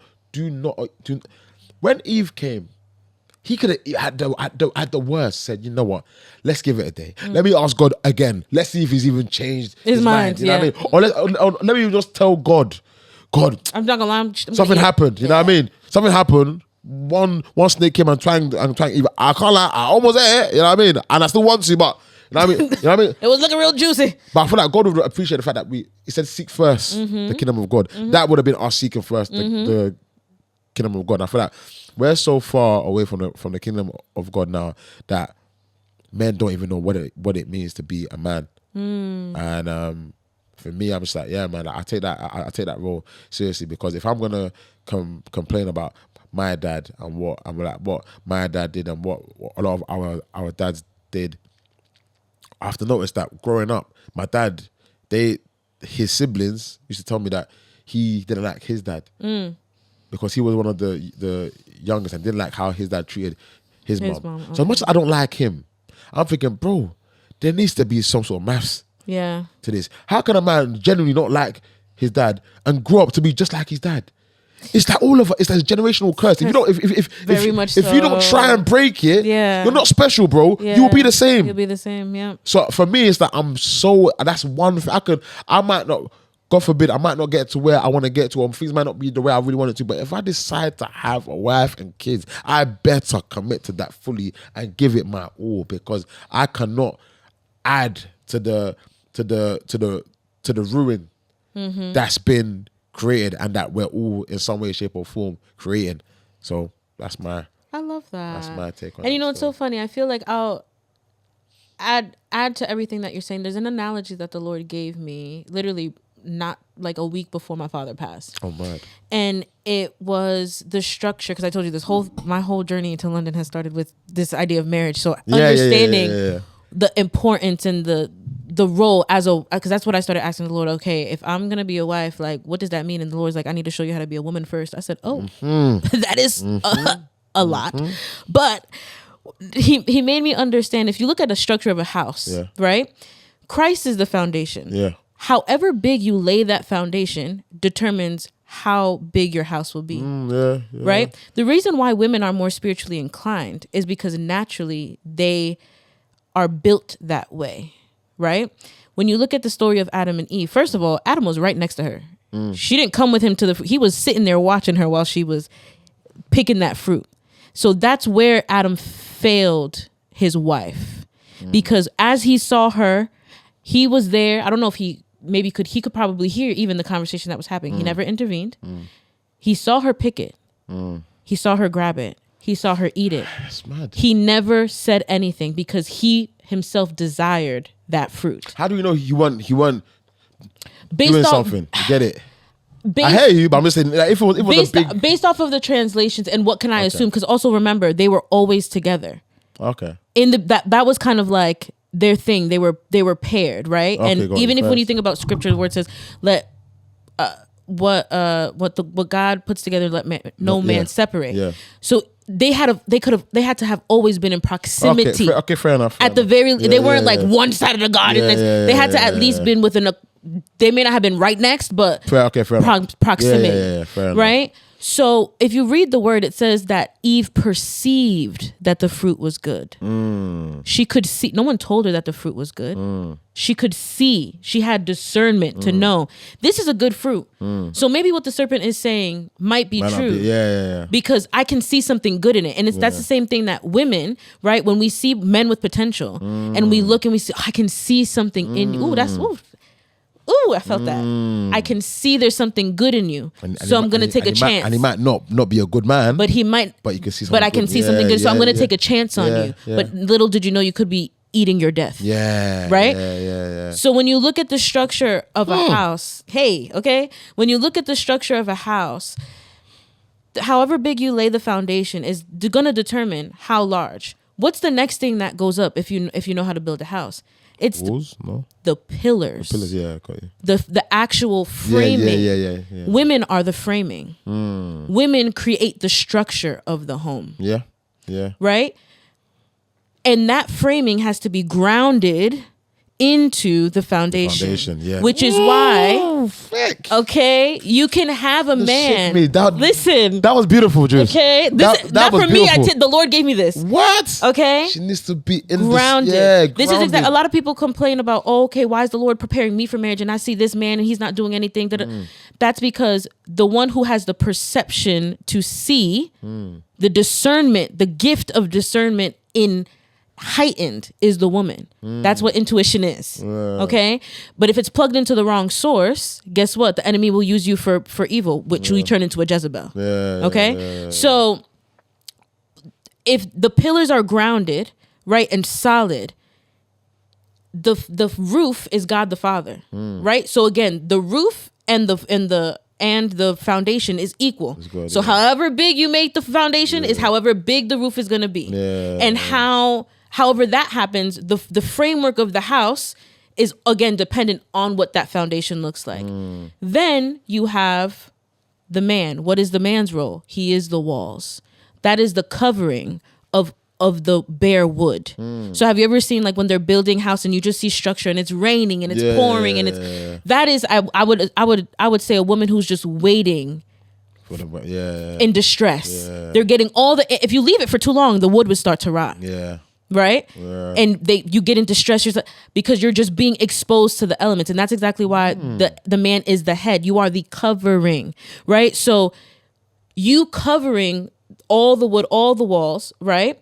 when Eve came, he could have at the worst said, you know what, let's give it a day. Let me ask God again. Let's see if he's even changed his mind. You know what I mean? Or let me just tell God, I'm not gonna lie. something happened. You know what I mean? Something happened. One snake came and trying Eve. I can't lie. I almost ate it. You know what I mean? And I still want to, but you know what I mean? You know what I mean? It was looking real juicy. But I feel like God would appreciate the fact that he said seek first the kingdom of God. That would have been us seeking first the kingdom of God. I feel like we're so far away from the kingdom of God now that men don't even know what it means to be a man. And for me, I'm just like, yeah, man, I take that role seriously, because if I'm gonna complain about my dad and what my dad did and what a lot of our dads did, I have to notice that growing up, my dad, his siblings used to tell me that he didn't like his dad because he was one of the youngest and didn't like how his dad treated his mom. Okay. So as much as I don't like him, I'm thinking, bro, there needs to be some sort of maths to this. How can a man genuinely not like his dad and grow up to be just like his dad? It's like all of it. It's like a generational curse. If you don't, if you don't try and break it, you're not special, bro. Yeah. You will be the same. You'll be the same. Yeah. So for me, it's like that's one thing. I might not. God forbid, I might not get to where I want to get to, or things might not be the way I really want it to. But if I decide to have a wife and kids, I better commit to that fully and give it my all, because I cannot add to the ruin that's been created and that we're all in some way, shape, or form creating. So I love that. That's my take on it. And you know, it's so funny. I feel like I'll add to everything that you're saying. There's an analogy that the Lord gave me, literally not like a week before my father passed. Oh man. And it was the structure, because I told you my whole journey to London has started with this idea of marriage. So understanding the importance and the role because that's what I started asking the Lord. Okay, if I'm gonna be a wife, like, what does that mean? And the Lord's like, I need to show you how to be a woman first. I said, that is a lot. But he made me understand, if you look at the structure of a house, right? Christ is the foundation. Yeah. However big you lay that foundation determines how big your house will be. Right? The reason why women are more spiritually inclined is because naturally they are built that way. Right? When you look at the story of Adam and Eve, first of all, Adam was right next to her. She didn't come with him he was sitting there watching her while she was picking that fruit. So that's where Adam failed his wife, because as he saw her, he was there. I don't know if he could probably hear even the conversation that was happening. He never intervened. He saw her pick it. He saw her grab it. He saw her eat it. That's mad. He never said anything because he himself desired that fruit. How do you know he wasn't doing something? You get it? I hear you, but I'm just saying, like, if it was based off of the translations, and what can I assume? Because also remember, they were always together. Okay. That was kind of like their thing. They were paired, right? Okay, and even if when you think about scripture, where it says, "Let what God puts together, let no man separate." Yeah. So they had to have always been in proximity. Okay, fair enough. They weren't like one side of the garden. They had to at least been within a. They may not have been right next, but fair proximity. Yeah, fair enough. Right? So if you read the word, it says that Eve perceived that the fruit was good. She could see. No one told her that the fruit was good. She could see. She had discernment to know this is a good fruit. So maybe what the serpent is saying might be true. Yeah. Because I can see something good in it. And that's the same thing that women, right? When we see men with potential and we look and we see, I can see something in you. Ooh, I felt that. I can see there's something good in you. So I'm going to take a chance. And he might not be a good man. But he might. But you can see something But I can see something good. So I'm going to take a chance on you. Yeah. But little did you know you could be eating your death. Yeah. Right? Yeah. So when you look at the structure of a house, when you look at the structure of a house, however big you lay the foundation is going to determine how large. What's the next thing that goes up if you know how to build a house? It's walls? The pillars. The pillars, yeah, got you. The actual framing. Yeah. Women are the framing. Women create the structure of the home. Yeah. Right? And that framing has to be grounded into the foundation. Yeah. Which is why, thick. okay, you can have a man. Listen, that was beautiful, Juice. Okay, that not was for me. beautiful. The Lord gave me this. What? Okay, she needs to be grounded. This is grounded. exactly. A lot of people complain about, oh, okay, why is the Lord preparing me for marriage, and I see this man and he's not doing anything. That's because the one who has the perception to see, the discernment, the gift of discernment in heightened is the woman. That's what intuition is. Okay, but if it's plugged into the wrong source, guess what? The enemy will use you for evil, which will turn into a Jezebel. So if the pillars are grounded, right, and solid, the roof is God the Father, right? So again, the roof and the foundation is equal. So however big you make the foundation is however big the roof is going to be. And however that happens, the framework of the house is again dependent on what that foundation looks like. Then you have the man. What is the man's role? He is the walls. That is the covering of the bare wood. So have you ever seen like when they're building house and you just see structure and it's raining and it's pouring and that is I would say a woman who's just waiting in distress. They're getting all if you leave it for too long, the wood would start to rot. Right? And you get into stress because you're just being exposed to the elements. And that's exactly why the man is the head. You are the covering, right? So you covering all the wood, all the walls, right?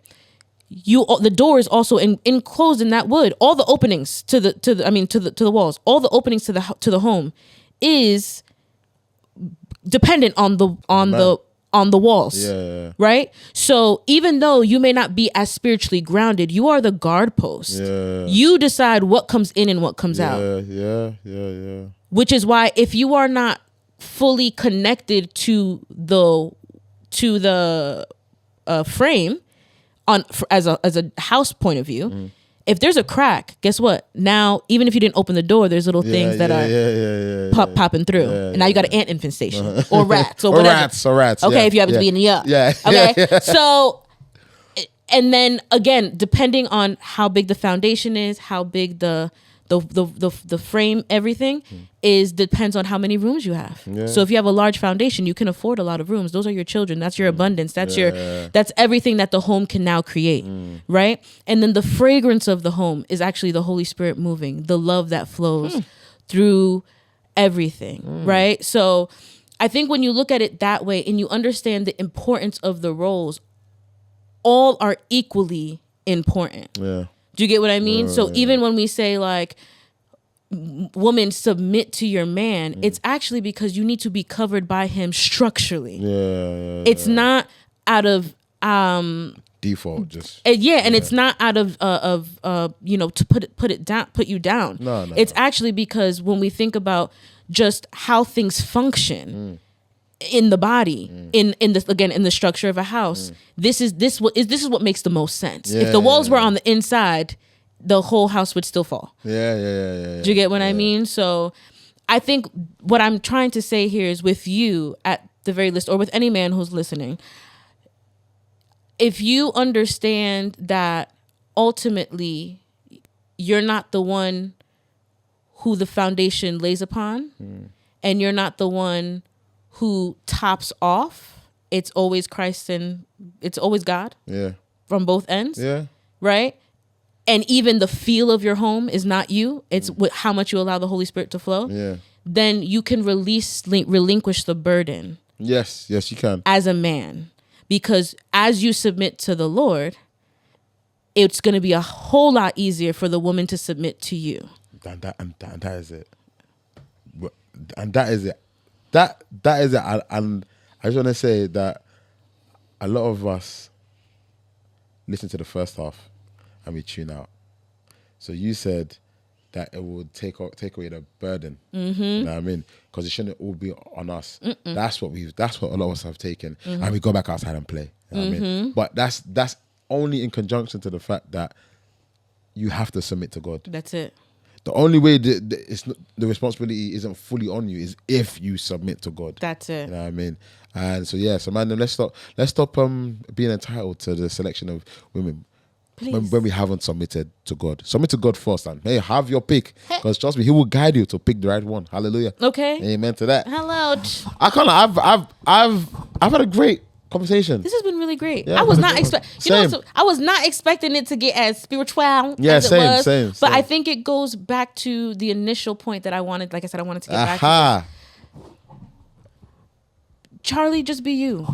The door is also enclosed in that wood. All the openings to the walls, all the openings to the home is dependent on the walls, right? So even though you may not be as spiritually grounded, you are the guard post. You decide what comes in and what comes out. Which is why if you are not fully connected to the frame as a house point of view, if there's a crack, guess what? Now, even if you didn't open the door, there's little things that are popping through. And now you got an ant infestation or rats or whatever. Or rats. Okay, if you happen to be in the yuck. Okay, so, and then again, depending on how big the foundation is, how big the frame, everything depends on how many rooms you have. So if you have a large foundation, you can afford a lot of rooms. Those are your children. That's your abundance. That's that's everything that the home can now create, right? And then the fragrance of the home is actually the Holy Spirit moving, the love that flows through everything, right? So I think when you look at it that way and you understand the importance of the roles, all are equally important. Do you get what I mean? So even when we say like, woman, submit to your man, it's actually because you need to be covered by him structurally. It's not out of default, just and it's not out of to put you down. No. It's actually because when we think about just how things function in the body, in the structure of a house, this is what makes the most sense. If the walls were on the inside, the whole house would still fall. Do you get what I mean? So I think what I'm trying to say here is with you at the very least, or with any man who's listening, if you understand that ultimately you're not the one who the foundation lays upon, and you're not the one who tops off, it's always Christ and it's always God. From both ends. Right? And even the feel of your home is not you. It's how much you allow the Holy Spirit to flow. Then you can relinquish the burden. Yes, you can. As a man. Because as you submit to the Lord, it's going to be a whole lot easier for the woman to submit to you. And that is it. And that is it. That is it. And I just want to say that a lot of us listen to the first half and we tune out. So you said that it would take away the burden. You know what I mean? Because it shouldn't all be on us. That's what a lot of us have taken, and we go back outside and play. You know what I mean? But that's only in conjunction to the fact that you have to submit to God. That's it. The only way the responsibility isn't fully on you is if you submit to God. That's it. You know what I mean? And so man, let's stop being entitled to the selection of women. when we haven't submitted to God. Submit to God first, and hey, have your pick. Because trust me, He will guide you to pick the right one. Hallelujah. Okay. Amen to that. Hello. I've had a great conversation. This has been really great. Yeah, I was not I was not expecting it to get as spiritual Yeah, as it was. same. But I think it goes back to the initial point that I wanted. Like I said, I wanted to get back to. Aha. Charlie, just be you.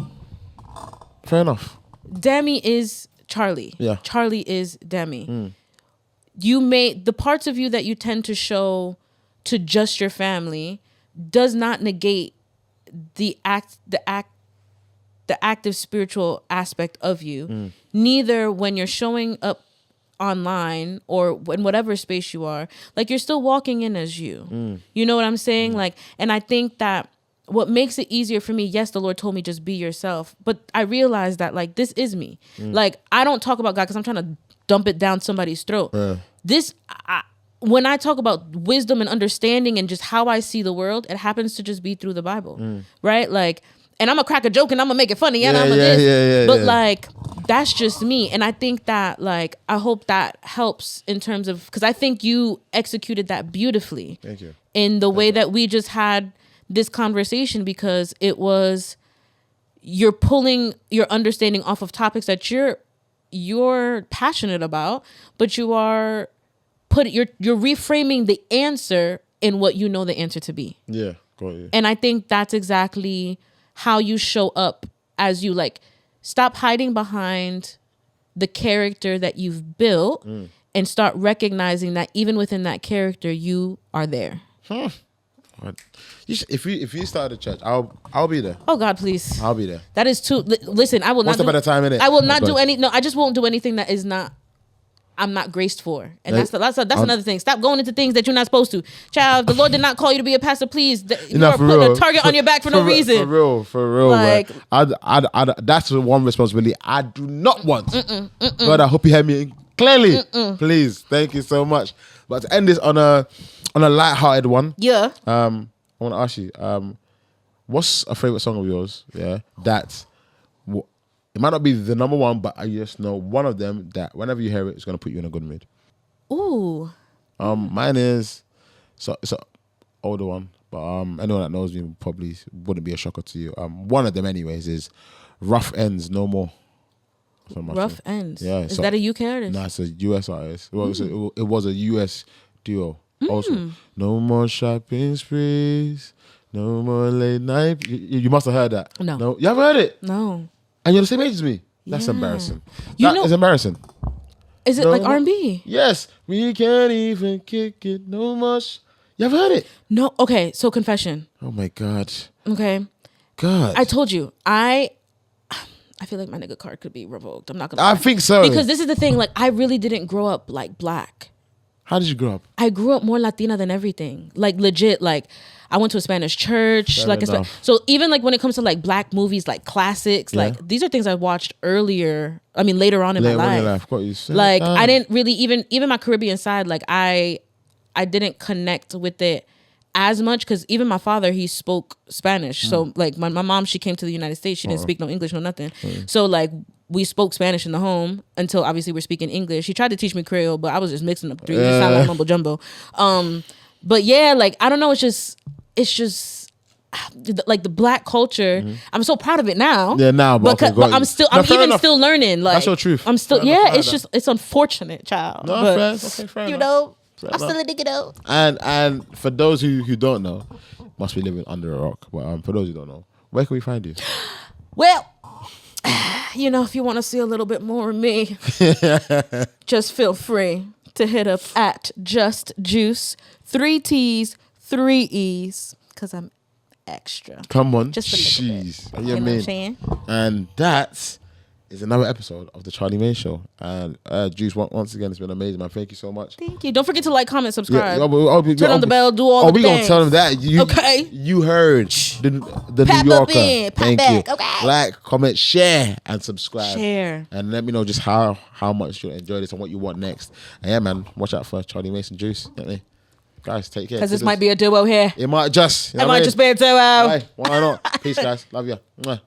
Fair enough. Demi is Charlie. Yeah. Charlie is Demi. You made the parts of you that you tend to show to just your family does not negate the active spiritual aspect of you. Neither when you're showing up online or in whatever space you are, like you're still walking in as you. You know what I'm saying? Like, and I think that what makes it easier for me, yes, the Lord told me just be yourself, but I realized that like this is me. Like I don't talk about God because I'm trying to dump it down somebody's throat. When I talk about wisdom and understanding and just how I see the world, it happens to just be through the Bible, right? Like, and I'm gonna crack a joke and I'm gonna make it funny and I'm gonna but like that's just me. And I think that like I hope that helps in terms of, because I think you executed that beautifully. Thank you. In the way that we just had this conversation, because it was, you're pulling your understanding off of topics that you're passionate about, but you're reframing the answer in what you know the answer to be. Yeah, got you. And I think that's exactly how you show up as you, like, stop hiding behind the character that you've built and start recognizing that even within that character, you are there. If you start a church, I'll be there. Oh God, please. I'll be there. That is too. Listen, I will What's not. the better time in it? I will not do any. No, I just won't do anything that is not. I'm not graced for, and that's another thing. Stop going into things that you're not supposed to. Child, the Lord did not call you to be a pastor. Please, you are putting a target on your back for no reason. For real. Like, I that's the one responsibility I do not want. God, I hope you hear me clearly. Please, thank you so much. But to end this on a light-hearted one. Yeah. I want to ask you, what's a favorite song of yours? Yeah, that it might not be the number one, but I just know one of them that whenever you hear it, it's gonna put you in a good mood. Ooh. Mine is it's an older one, but anyone that knows me probably wouldn't be a shocker to you. One of them, anyways, is "Rough Ends No More." Rough Ends. Yeah. Is that a UK artist? Nah, it's a US artist. Well, it was a US duo. Also, no more shopping sprees, no more late night. You must have heard that. No, you haven't heard it. No. And you're the same age as me. That's embarrassing. That is embarrassing. Is it like R&B? Yes. We can't even kick it no more. You haven't heard it? No. Okay. So confession. Oh my God. Okay. God. I told you. I feel like my nigga card could be revoked. I'm not gonna. I think so. Because this is the thing. Like, I really didn't grow up like black. How did you grow up? I grew up more Latina than everything. Like legit. Like I went to a Spanish church. So even like when it comes to like black movies, like classics, like these are things I watched earlier. I mean, later on in my life. What you said. Like I didn't really even my Caribbean side. Like I didn't connect with it as much because even my father, he spoke Spanish. So like my mom, she came to the United States. She didn't speak no English, no nothing. So like we spoke Spanish in the home until obviously we're speaking English. He tried to teach me Creole, but I was just mixing up three. It just sounded like mumbo jumbo. But yeah, like I don't know. It's just like the black culture. I'm so proud of it now. Yeah, now, but I'm still learning. Like that's your truth. I'm still it's unfortunate, child. No, but, fair you enough. know, I'm still a nigga though. And for those who don't know, must be living under a rock. But for those who don't know, where can we find you? Well, you know, if you want to see a little bit more of me, just feel free to hit up at Just Juice, 3 T's, 3 E's, because I'm extra. Come on. Just a little bit. You know what I'm saying? And that is another episode of the Charlie Mase Show. And Juice, once again, it's been amazing, man. Thank you so much. Thank you. Don't forget to like, comment, subscribe. Turn on the bell, do all the things. We gonna tell them that. Okay. You heard the New Yorker. Thank you. Okay. Like, comment, share, and subscribe. Share. And let me know just how much you enjoy this and what you want next. And yeah, man, watch out for Charlie Mase and Juice. Guys, take care. Because this might be a duo here. It might just. It might just be a duo. Bye. Why not? Peace, guys. Love you. Mwah.